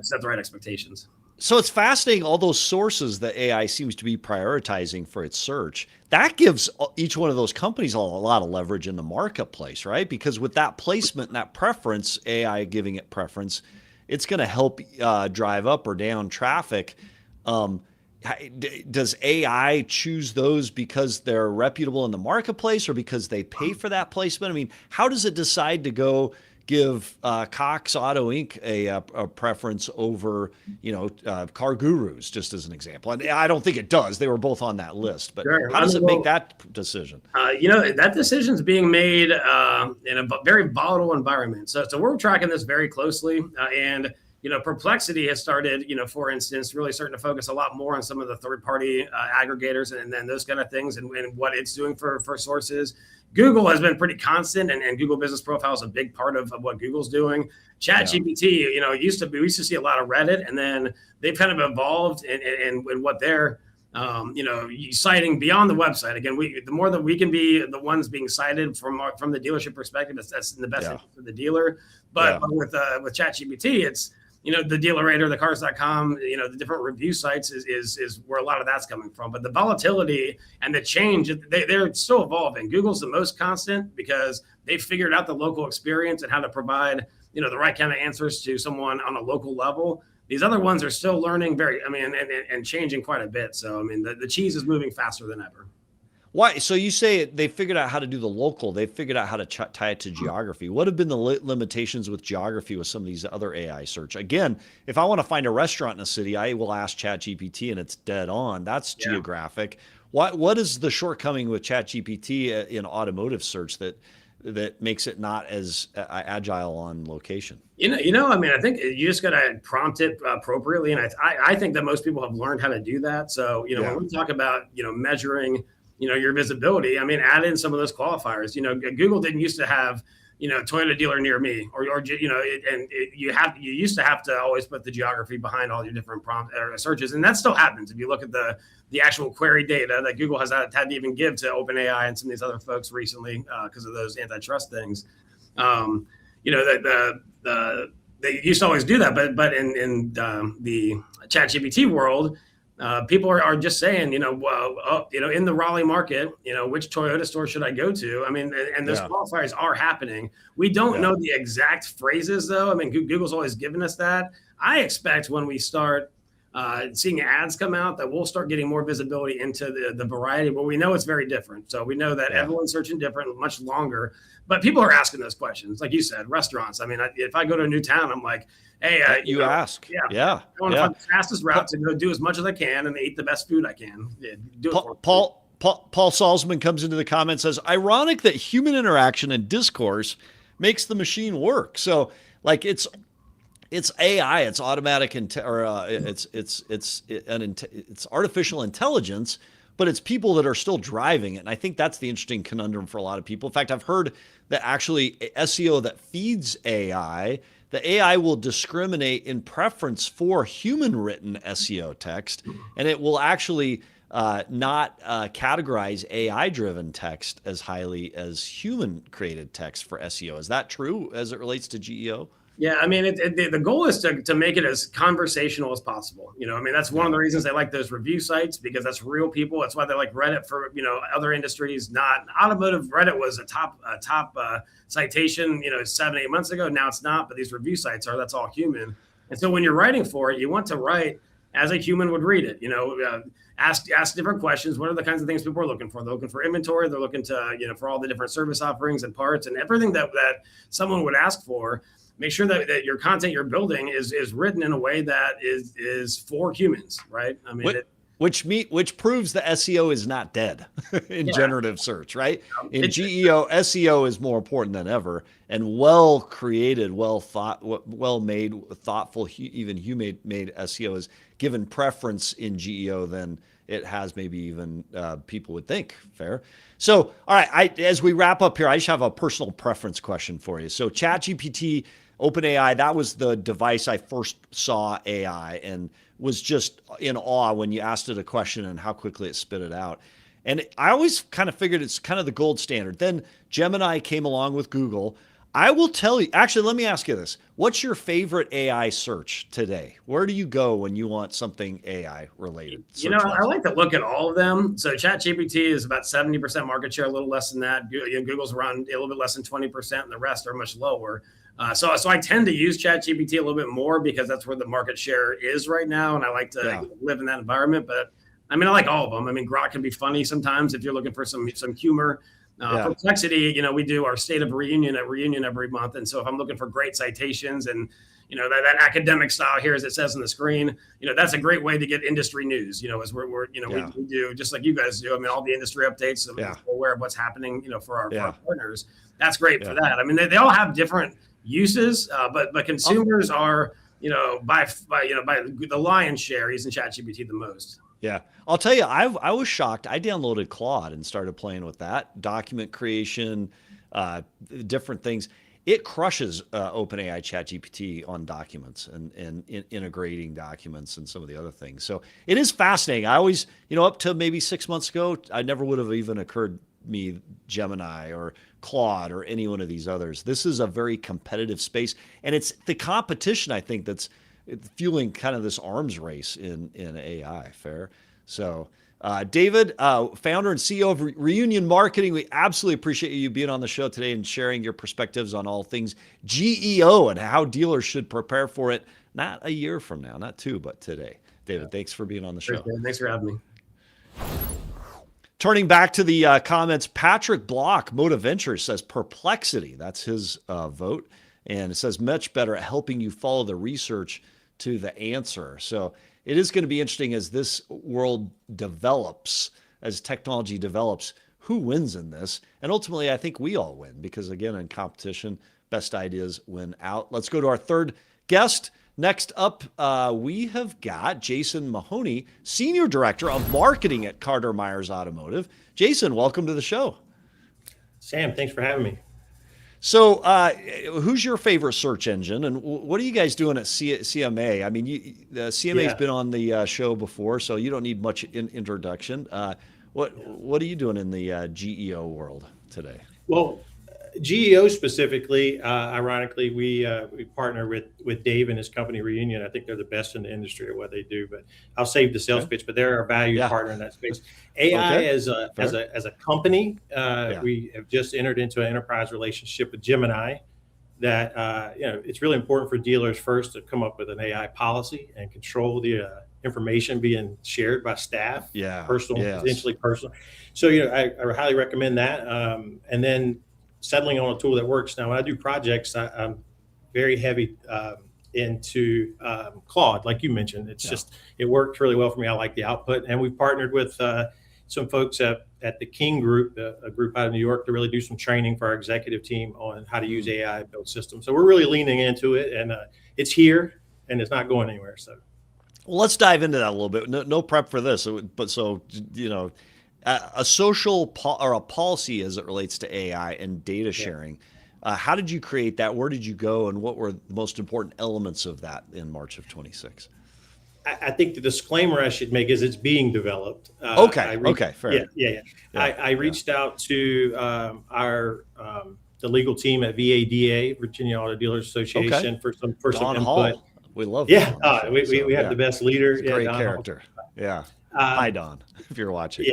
set the right expectations? So it's fascinating, all those sources that AI seems to be prioritizing for its search. That gives each one of those companies a lot of leverage in the marketplace, right? Because with that placement and that preference, AI giving it preference, it's going to help drive up or down traffic. Does AI choose those because they're reputable in the marketplace or because they pay for that placement? I mean, how does it decide to go give Cox Auto Inc. a preference over, Car Gurus, just as an example? And I don't think it does. They were both on that list. But sure. How does it make that decision? That decision is being made in a very volatile environment. So we're tracking this very closely. And Perplexity has started, for instance, really starting to focus a lot more on some of the third-party aggregators and then those kind of things and what it's doing for sources. Google has been pretty constant, and Google Business Profile is a big part of what Google's doing. ChatGPT, we used to see a lot of Reddit, and then they've kind of evolved in what they're, citing beyond the website. Again, the more that we can be the ones being cited from the dealership perspective, that's in the best interest of the dealer. But with ChatGPT, it's the DealerRater, the Cars.com, the different review sites is where a lot of that's coming from. But the volatility and the change, they're still evolving. Google's the most constant because they've figured out the local experience and how to provide, the right kind of answers to someone on a local level. These other ones are still learning and changing quite a bit. So, the cheese is moving faster than ever. Why? So you say they figured out how to do the local. They figured out how to tie it to geography. What have been the limitations with geography with some of these other AI search? Again, if I want to find a restaurant in a city, I will ask ChatGPT and it's dead on. That's geographic. What is the shortcoming with ChatGPT in automotive search that makes it not as agile on location? I think you just got to prompt it appropriately. And I think that most people have learned how to do that. So, when we talk about, measuring your visibility, add in some of those qualifiers. Google didn't used to have, Toyota dealer near me, you used to have to always put the geography behind all your different prompt searches. And that still happens. If you look at the actual query data that Google has had to even give to OpenAI and some of these other folks recently because of those antitrust things, they used to always do that. But in the ChatGPT world, people are just saying, in the Raleigh market, which Toyota store should I go to? And those qualifiers are happening. We don't know the exact phrases, though. Google's always given us that. I expect when we start, seeing ads come out, that we'll start getting more visibility into the variety. But we know it's very different. So we know that everyone's searching different, much longer. But people are asking those questions, like you said, restaurants. I mean, if I go to a new town, I'm like, hey, you ask. Yeah. I want to find the fastest route to go do as much as I can and eat the best food I can. Do it Paul Salzman comes into the comments, says, ironic that human interaction and discourse makes the machine work. So like it's AI, it's automatic, it's artificial intelligence, but it's people that are still driving it. And I think that's the interesting conundrum for a lot of people. In fact, I've heard that actually SEO that feeds AI, the AI will discriminate in preference for human written SEO text, and it will actually not categorize AI driven text as highly as human created text for SEO. Is that true as it relates to GEO? Yeah, I mean, the goal is to make it as conversational as possible. I mean, that's one of the reasons they like those review sites, because that's real people. That's why they like Reddit for, other industries, not automotive. Reddit was a top citation, 7-8 months ago. Now it's not, but these review sites are, that's all human. And so when you're writing for it, you want to write as a human would read it, ask different questions. What are the kinds of things people are looking for? They're looking for inventory. They're looking to, for all the different service offerings and parts and everything that someone would ask for. Make sure that your content you're building is written in a way that is for humans, right? I mean, which proves that SEO is not dead in generative search, right? In GEO, SEO is more important than ever, and well created, well made, thoughtful, even human made SEO is given preference in GEO than it has maybe even people would think. Fair. So, all right, as we wrap up here, I just have a personal preference question for you. So ChatGPT, OpenAI, that was the device I first saw AI and was just in awe when you asked it a question and how quickly it spit it out. And I always kind of figured it's kind of the gold standard. Then Gemini came along with Google. I will tell you, actually, let me ask you this. What's your favorite AI search today? Where do you go when you want something AI related? I like to look at all of them. So ChatGPT is about 70% market share, a little less than that. Google's around a little bit less than 20%, and the rest are much lower. So I tend to use ChatGPT a little bit more because that's where the market share is right now, and I like to live in that environment. But I mean, I like all of them. I mean, Grok can be funny sometimes if you're looking for some humor. Perplexity, we do our State of Reunion at Reunion every month, and so if I'm looking for great citations and that academic style here, as it says on the screen, that's a great way to get industry news. As we do just like you guys do. I mean, all the industry updates, so we're aware of what's happening. For our partners, that's great for that. I mean, they all have different uses, but consumers are by the lion's share using ChatGPT the most. Yeah, I'll tell you, I was shocked. I downloaded Claude and started playing with that, document creation, different things. It crushes OpenAI ChatGPT on documents and integrating documents and some of the other things. So it is fascinating. I always, up to maybe 6 months ago, I never would have even occurred me Gemini or Claude or any one of these others. This is a very competitive space, and it's the competition, I think, that's fueling kind of this arms race in AI. Fair. So David, founder and CEO of Reunion Marketing, we absolutely appreciate you being on the show today and sharing your perspectives on all things GEO and how dealers should prepare for it, not a year from now, not two, but today. David, thanks for being on the show. Thanks for having me. Turning back to the comments, Patrick Block, Motive Ventures, says perplexity. That's his vote. And it says much better at helping you follow the research to the answer. So it is going to be interesting as this world develops, as technology develops, who wins in this. And ultimately, I think we all win because, again, in competition, best ideas win out. Let's go to our third guest. Next up, we have got Jason Mahoney, Senior Director of Marketing at Carter Myers Automotive. Jason, welcome to the show. Sam, thanks for having me. So who's your favorite search engine, and what are you guys doing at CMA? I mean, the CMA has been on the show before, so you don't need much introduction. What are you doing in the GEO world today? Well, GEO specifically, ironically, we partner with Dave and his company Reunion. I think they're the best in the industry at what they do, but I'll save the sales pitch. But they're a valued partner in that space. AI as a company, we have just entered into an enterprise relationship with Gemini, that it's really important for dealers first to come up with an AI policy and control the information being shared by staff, potentially personal. So I highly recommend that. And then settling on a tool that works. Now, when I do projects, I'm very heavy into Claude, like you mentioned. It's just, it worked really well for me. I like the output, and we've partnered with some folks at the King Group, a group out of New York, to really do some training for our executive team on how to use AI to build systems. So we're really leaning into it, and it's here and it's not going anywhere. So well, let's dive into that a little bit. No prep for this, but a social or a policy as it relates to AI and data sharing. How did you create that? Where did you go, and what were the most important elements of that in March of 26? I think the disclaimer I should make is it's being developed. Fair. I reached out to the legal team at VADA, Virginia Auto Dealers Association, for some Don input. Hall. We love we have the best leader. Great Don character. Hall. Yeah. Hi, Don, if you're watching.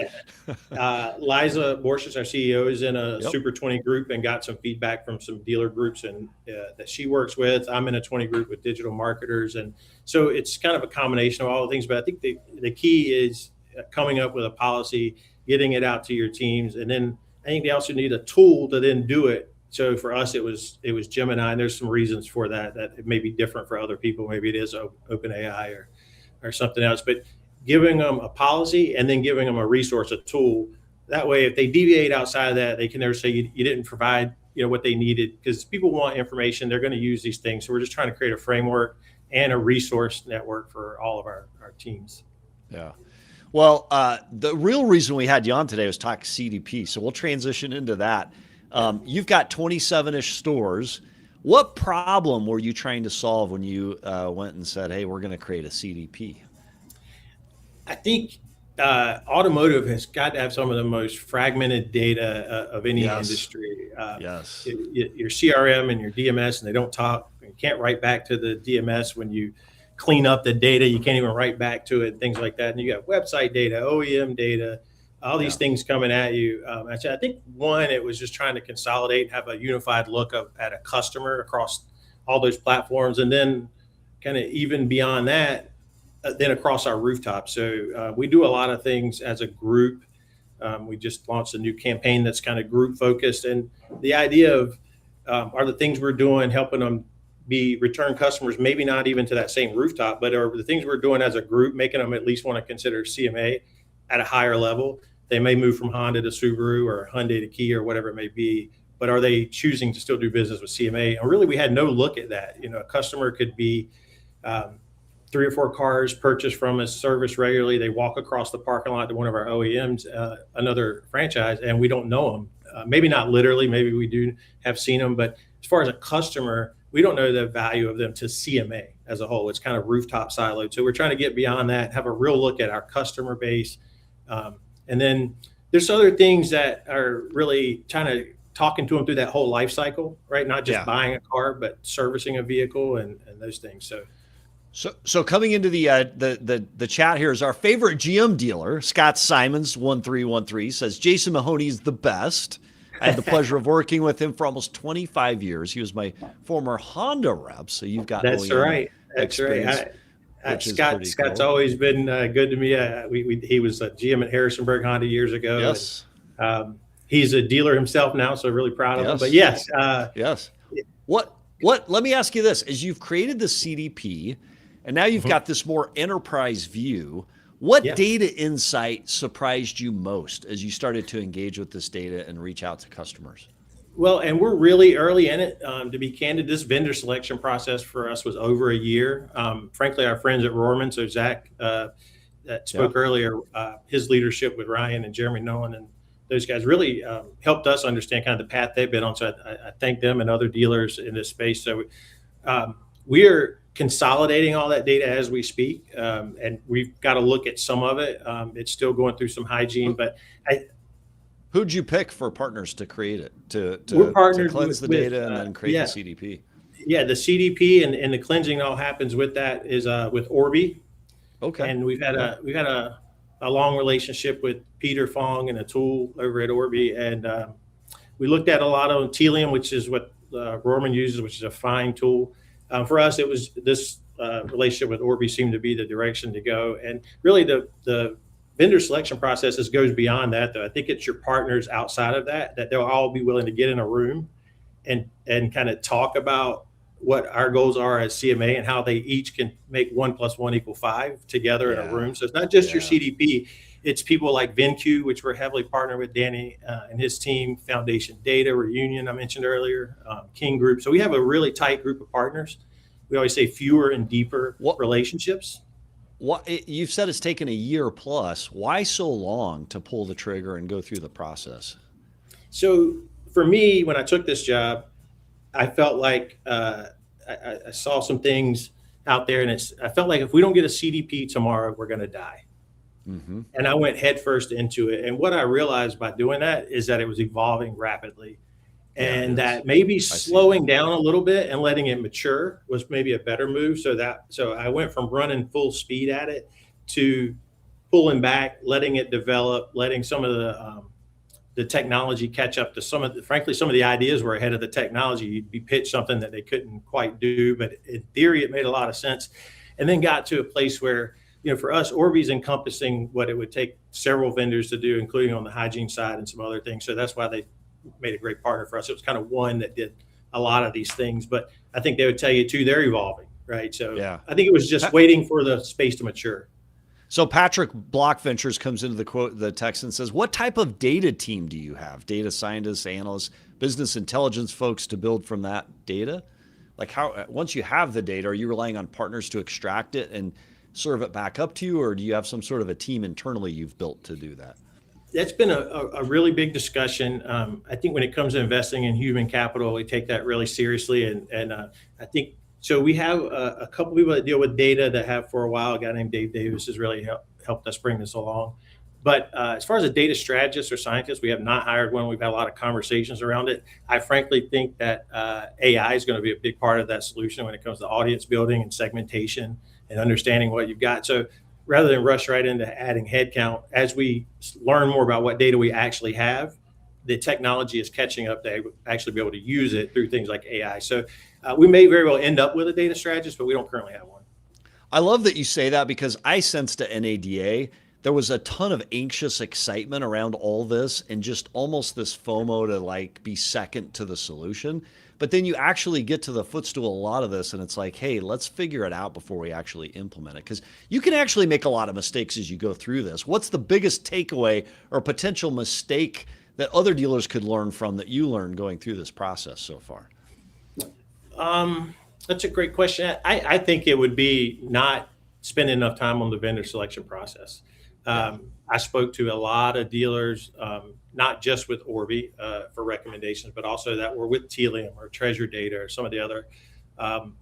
Liza Borges, our CEO, is in a Super 20 group and got some feedback from some dealer groups and that she works with. I'm in a 20 group with digital marketers. And so it's kind of a combination of all the things. But I think the key is coming up with a policy, getting it out to your teams. And then I think they also need a tool to then do it. So for us, it was Gemini. And there's some reasons for that it may be different for other people. Maybe it is OpenAI or something else. But giving them a policy and then giving them a resource, a tool. That way, if they deviate outside of that, they can never say you didn't provide what they needed, because people want information. They're going to use these things. So we're just trying to create a framework and a resource network for all of our teams. Yeah. Well, the real reason we had you on today was talk CDP. So we'll transition into that. You've got 27-ish stores. What problem were you trying to solve when you went and said, hey, we're going to create a CDP? I think automotive has got to have some of the most fragmented data of any industry. Your CRM and your DMS, and they don't talk. You can't write back to the DMS when you clean up the data. You can't even write back to it, things like that. And you got website data, OEM data, all these things coming at you. I think it was just trying to consolidate, have a unified look at a customer across all those platforms, and then kind of even beyond that, then across our rooftop. So we do a lot of things as a group. We just launched a new campaign that's kind of group focused. And the idea of are the things we're doing helping them be return customers, maybe not even to that same rooftop, but are the things we're doing as a group making them at least want to consider CMA at a higher level. They may move from Honda to Subaru or Hyundai to Kia or whatever it may be, but are they choosing to still do business with CMA? And really, we had no look at that. A customer could be 3 or 4 cars purchased from us, service regularly. They walk across the parking lot to one of our OEMs, another franchise, and we don't know them. Maybe not literally, maybe we do have seen them, but as far as a customer, we don't know the value of them to CMA as a whole. It's kind of rooftop siloed. So we're trying to get beyond that, have a real look at our customer base. And then there's other things that are really talking to them through that whole life cycle, right? Not just buying a car, but servicing a vehicle and those things. So coming into the chat here is our favorite GM dealer, Scott Simons 1313, says Jason Mahoney is the best. I had the pleasure of working with him for almost 25 years. He was my former Honda rep, so you've got That's right. Scott's always been good to me. He was a GM at Harrisonburg Honda years ago. Yes. And, he's a dealer himself now, so really proud of him. But yes. What? Let me ask you this: as you've created the CDP, and now you've got this more enterprise view, what data insight surprised you most as you started to engage with this data and reach out to customers? Well, and we're really early in it. To be candid, this vendor selection process for us was over a year. Frankly, our friends at Rohrman, so Zach that spoke earlier, his leadership with Ryan and Jeremy Nolan and those guys really helped us understand kind of the path they've been on. So I thank them and other dealers in this space. So we're consolidating all that data as we speak, and we've got to look at some of it. It's still going through some hygiene, but who'd you pick for partners to create it, to cleanse the data and then create the CDP? Yeah, the CDP and the cleansing all happens with that is with Orbi. Okay. And we've had a long relationship with Peter Fong and Atul over at Orbi, and we looked at a lot of Telium, which is what Rohrman uses, which is a fine tool. For us, it was this relationship with Orbi seemed to be the direction to go. And really the vendor selection processes goes beyond that, though. I think it's your partners outside of that they'll all be willing to get in a room and kind of talk about what our goals are as CMA and how they each can make 1 + 1 = 5 together in a room. So it's not just your CDP. It's people like VenQ, which we're heavily partnered with Danny and his team, Foundation Data, Reunion, I mentioned earlier, King Group. So we have a really tight group of partners. We always say fewer and deeper relationships. You've said it's taken a year plus. Why so long to pull the trigger and go through the process? So for me, when I took this job, I felt like I saw some things out there, and I felt like if we don't get a CDP tomorrow, we're going to die. Mm-hmm. And I went headfirst into it. And what I realized by doing that is that it was evolving rapidly, and that maybe slowing down a little bit and letting it mature was maybe a better move. So I went from running full speed at it to pulling back, letting it develop, letting some of the technology catch up to some of the ideas were ahead of the technology. You'd be pitched something that they couldn't quite do, but in theory, it made a lot of sense. And then got to a place where, for us, Orbi's encompassing what it would take several vendors to do, including on the hygiene side and some other things. So that's why they made a great partner for us. It was kind of one that did a lot of these things, but I think they would tell you too, they're evolving, right? So I think it was just waiting for the space to mature. So Patrick Block Ventures comes into the text and says, what type of data team do you have? Data scientists, analysts, business intelligence folks to build from that data? Like how, once you have the data, are you relying on partners to extract it and serve it back up to you? Or do you have some sort of a team internally you've built to do that? That's been a really big discussion. I think when it comes to investing in human capital, we take that really seriously. And I think, so we have a couple people that deal with data that have for a while. A guy named Dave Davis has really helped us bring this along. But as far as a data strategist or scientist, we have not hired one. We've had a lot of conversations around it. I frankly think that AI is going to be a big part of that solution when it comes to audience building and segmentation and understanding what you've got. So rather than rush right into adding headcount, as we learn more about what data we actually have, the technology is catching up to actually be able to use it through things like AI. So we may very well end up with a data strategist, but we don't currently have one. I love that you say that, because I sensed at NADA, there was a ton of anxious excitement around all this and just almost this FOMO to like be second to the solution. But then you actually get to the footstool a lot of this, and it's like, hey, let's figure it out before we actually implement it. Because you can actually make a lot of mistakes as you go through this. What's the biggest takeaway or potential mistake that other dealers could learn from that you learned going through this process so far? That's a great question. I think it would be not spending enough time on the vendor selection process. I spoke to a lot of dealers, not just with Orbi for recommendations, but also that were with Telium or Treasure Data or some of the other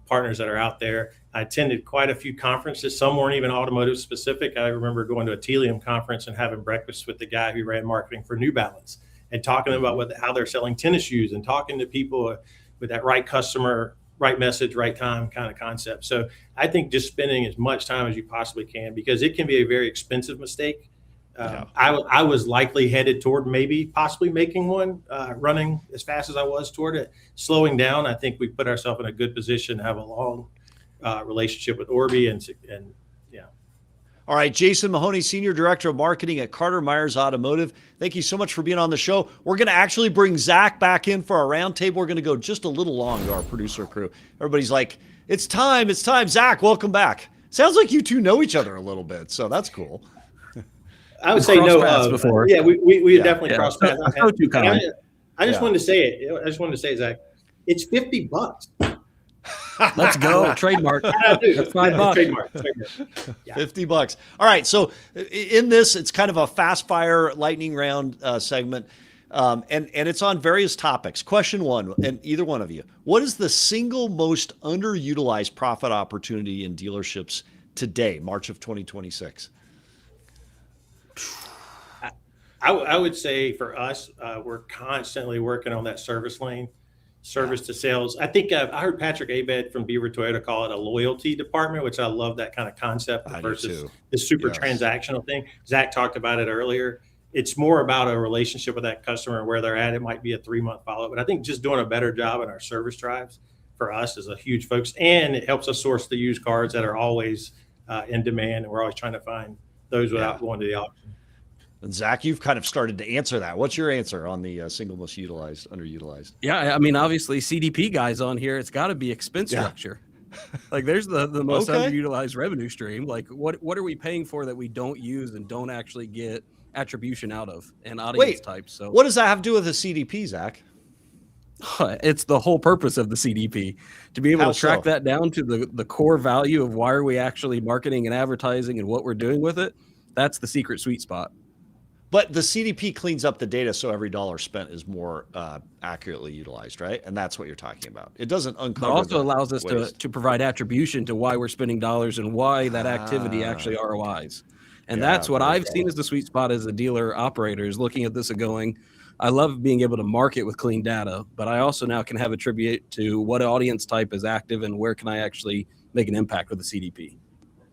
partners that are out there. I attended quite a few conferences. Some weren't even automotive specific. I remember going to a Telium conference and having breakfast with the guy who ran marketing for New Balance and talking about how they're selling tennis shoes and talking to people with that right customer, right message, right time kind of concept. So I think just spending as much time as you possibly can, because it can be a very expensive mistake. I was likely headed toward possibly making one, running as fast as I was toward it. Slowing down, I think we put ourselves in a good position to have a long relationship with Orbi and yeah. All right, Jason Mahoney, Senior Director of Marketing at Carter Myers Automotive. Thank you so much for being on the show. We're going to actually bring Zach back in for our roundtable. We're going to go just a little long to our producer crew. Everybody's like, it's time. Zach, welcome back. Sounds like you two know each other a little bit, so that's cool. I would say no. Before. Yeah, we definitely crossed paths. I just wanted to say it. Zach, it's $50. Let's go. Trademark. That's $5. Trademark. Yeah. $50. All right. So in this, it's kind of a fast fire lightning round segment. And it's on various topics. Question one, and either one of you, what is the single most underutilized profit opportunity in dealerships today, March of 2026? I would say for us, we're constantly working on that service lane, service to sales. I think I heard Patrick Abed from Beaver Toyota call it a loyalty department, which I love that kind of concept versus the super transactional thing. Zach talked about it earlier. it's more about a relationship with that customer and where they're at. It might be a 3-month follow-up, but I think just doing a better job in our service drives for us is a huge focus, and it helps us source the used cars that are always in demand, and we're always trying to find those without going to the auction. And Zach, you've kind of started to answer that. What's your answer on the single most utilized, underutilized? Yeah, I mean, obviously CDP guys on here, it's got to be expense structure. Like there's the most underutilized revenue stream. Like what are we paying for that we don't use and don't actually get attribution out of and audience types? So what does that have to do with the CDP, Zach? It's the whole purpose of the CDP, to be able to track that down to the core value of why are we actually marketing and advertising and what we're doing with it. That's the secret sweet spot. But the CDP cleans up the data so every dollar spent is more accurately utilized, right? And that's what you're talking about. It doesn't uncover. It also allows us to provide attribution to why we're spending dollars and why that activity actually ROIs. And that's what I've seen as the sweet spot as a dealer operator, is looking at this and going, I love being able to market with clean data, but I also now can have attribute to what audience type is active and where can I actually make an impact with the CDP.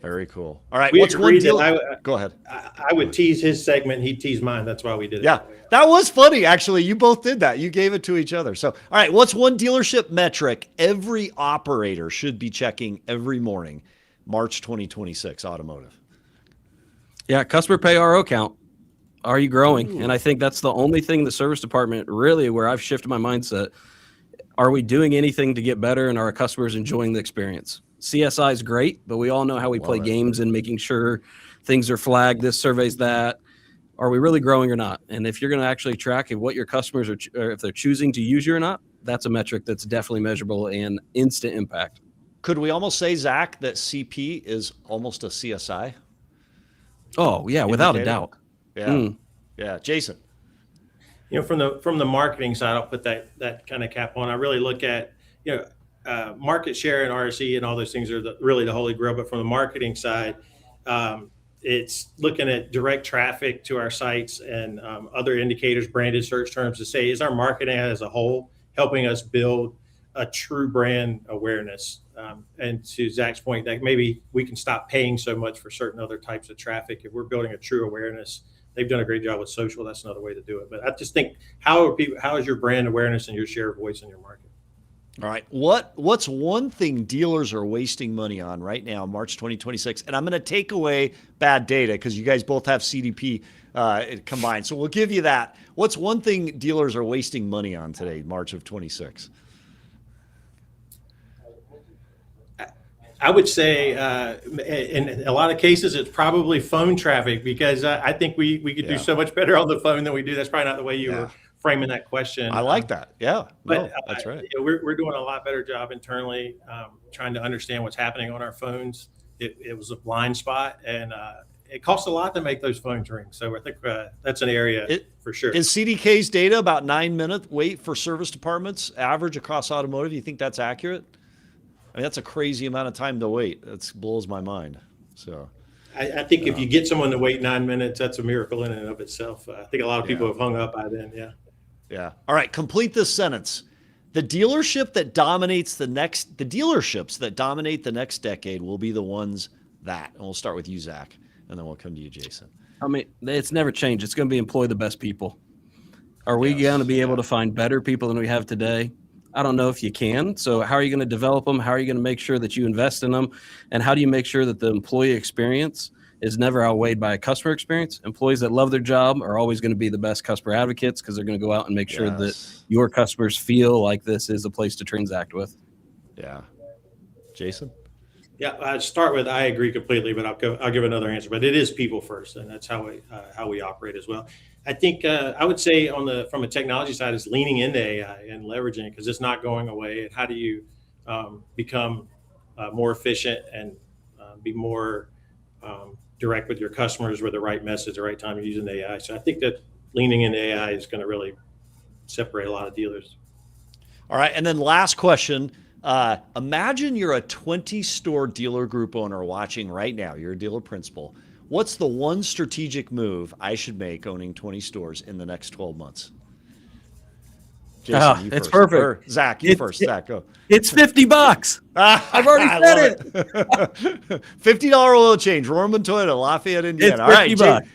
Very cool. All right. What's one deal? Go ahead. I would tease his segment. He'd tease mine. That's why we did it. Yeah, that was funny. Actually, you both did that. You gave it to each other. So, all right. What's one dealership metric every operator should be checking every morning, March 2026, Automotive? Yeah. Customer pay RO count. Are you growing? Ooh. And I think that's the only thing the service department really where I've shifted my mindset. Are we doing anything to get better and are our customers enjoying the experience? CSI is great, but we all know how we play games and making sure things are flagged. This surveys that. Are we really growing or not? And if you're going to actually track what your customers are, or if they're choosing to use you or not, that's a metric that's definitely measurable and instant impact. Could we almost say, Zach, that CP is almost a CSI? Oh, yeah, without a doubt. Yeah. Yeah. Jason. From the marketing side, I'll put that kind of cap on. I really look at, market share and RSE and all those things are really the holy grail. But from the marketing side, it's looking at direct traffic to our sites and other indicators, branded search terms to say, is our marketing as a whole helping us build a true brand awareness? And to Zach's point, that maybe we can stop paying so much for certain other types of traffic. If we're building a true awareness, they've done a great job with social. That's another way to do it. But I just think, how is your brand awareness and your share of voice in your market? All right. What's one thing dealers are wasting money on right now, March 2026? And I'm going to take away bad data because you guys both have CDP combined. So we'll give you that. What's one thing dealers are wasting money on today, March of 26? I would say in a lot of cases, it's probably phone traffic because I think we could do so much better on the phone than we do. That's probably not the way you were framing that question. I like that. Yeah, but that's right. We're doing a lot better job internally trying to understand what's happening on our phones. It was a blind spot, and it costs a lot to make those phones ring. So I think that's an area for sure. Is CDK's data about 9-minute wait for service departments average across automotive? You think that's accurate? I mean, that's a crazy amount of time to wait. That blows my mind. So I think if you get someone to wait 9 minutes, that's a miracle in and of itself. I think a lot of people have hung up by then. Yeah. Yeah. All right. Complete this sentence. The dealerships that dominate the next decade will be the ones that, and we'll start with you, Zach, and then we'll come to you, Jason. I mean, it's never changed. It's going to be employ the best people. Are we going to be able to find better people than we have today? I don't know if you can. So how are you going to develop them? How are you going to make sure that you invest in them? And how do you make sure that the employee experience is never outweighed by a customer experience? Employees that love their job are always going to be the best customer advocates because they're going to go out and make sure that your customers feel like this is a place to transact with. Yeah. Jason? Yeah, I'd start with, I agree completely, but I'll give another answer. But it is people first, and that's how we operate as well. I think I would say from a technology side is leaning into AI and leveraging it because it's not going away. And how do you become more efficient and be more direct with your customers with the right message, the right time you're using AI. So I think that leaning into AI is going to really separate a lot of dealers. All right. And then last question. Imagine you're a 20-store dealer group owner watching right now. You're a dealer principal. What's the one strategic move I should make owning 20 stores in the next 12 months? Jason, it's perfect. Or Zach, you first. Zach, go. It's $50. I've already said it. $50 oil change, Rohrman Toyota, Lafayette, Indiana. It's $50.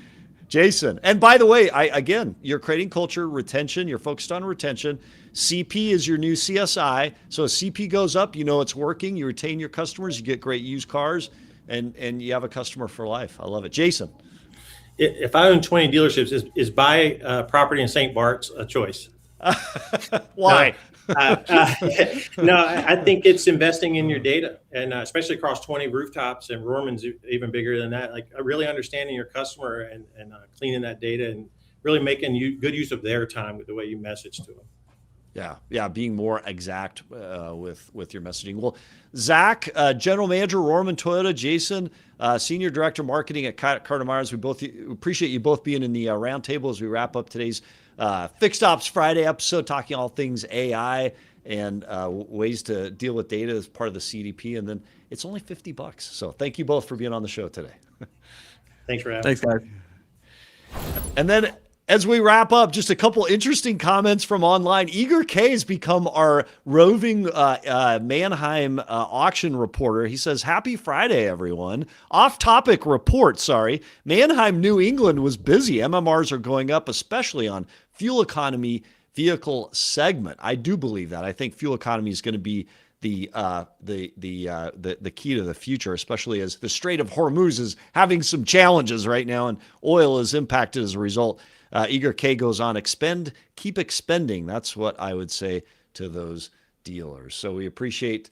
Jason. And by the way, again, you're creating culture, retention. You're focused on retention. CP is your new CSI. So as CP goes up, you know it's working. You retain your customers. You get great used cars, and you have a customer for life. I love it. Jason. If I own 20 dealerships, is buy property in St. Bart's a choice? Why? No, I think it's investing in your data, and especially across 20 rooftops, and Rohrman's even bigger than that. Like really understanding your customer and cleaning that data and really making good use of their time with the way you message to them. Yeah, being more exact with your messaging. Well, Zach, General Manager, Rohrman Toyota, Jason, Senior Director Marketing at Carter Myers. We both appreciate you both being in the roundtable as we wrap up today's Fixed Ops Friday episode, talking all things AI and ways to deal with data as part of the CDP. And then it's only $50. So thank you both for being on the show today. Thanks for having me. Thanks, guys. And then as we wrap up, just a couple interesting comments from online. Eager K has become our roving Mannheim auction reporter. He says, happy Friday, everyone. Off-topic report, sorry. Mannheim, New England was busy. MMRs are going up, especially on fuel economy vehicle segment. I do believe that. I think fuel economy is going to be the key to the future, especially as the Strait of Hormuz is having some challenges right now, and oil is impacted as a result. Eager K goes on, keep expending. That's what I would say to those dealers. So we appreciate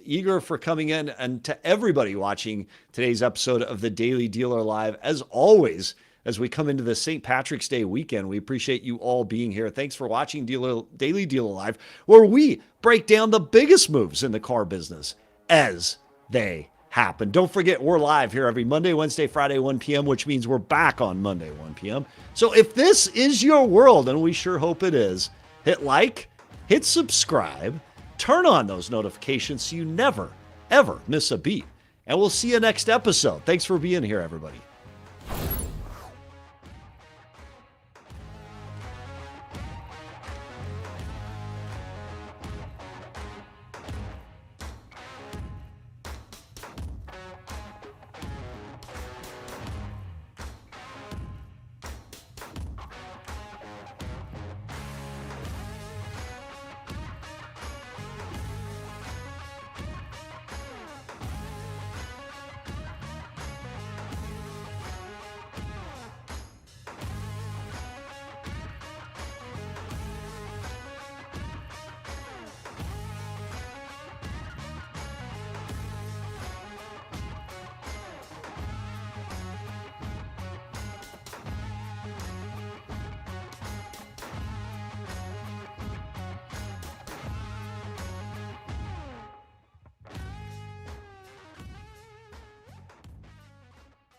Eager for coming in, and to everybody watching today's episode of the Daily Dealer Live. As always, as we come into the St. Patrick's Day weekend, we appreciate you all being here. Thanks for watching Daily Dealer Live, where we break down the biggest moves in the car business as they happen. Don't forget, we're live here every Monday, Wednesday, Friday, 1 p.m., which means we're back on Monday, 1 p.m. So if this is your world, and we sure hope it is, hit like, hit subscribe, turn on those notifications so you never, ever miss a beat. And we'll see you next episode. Thanks for being here, everybody.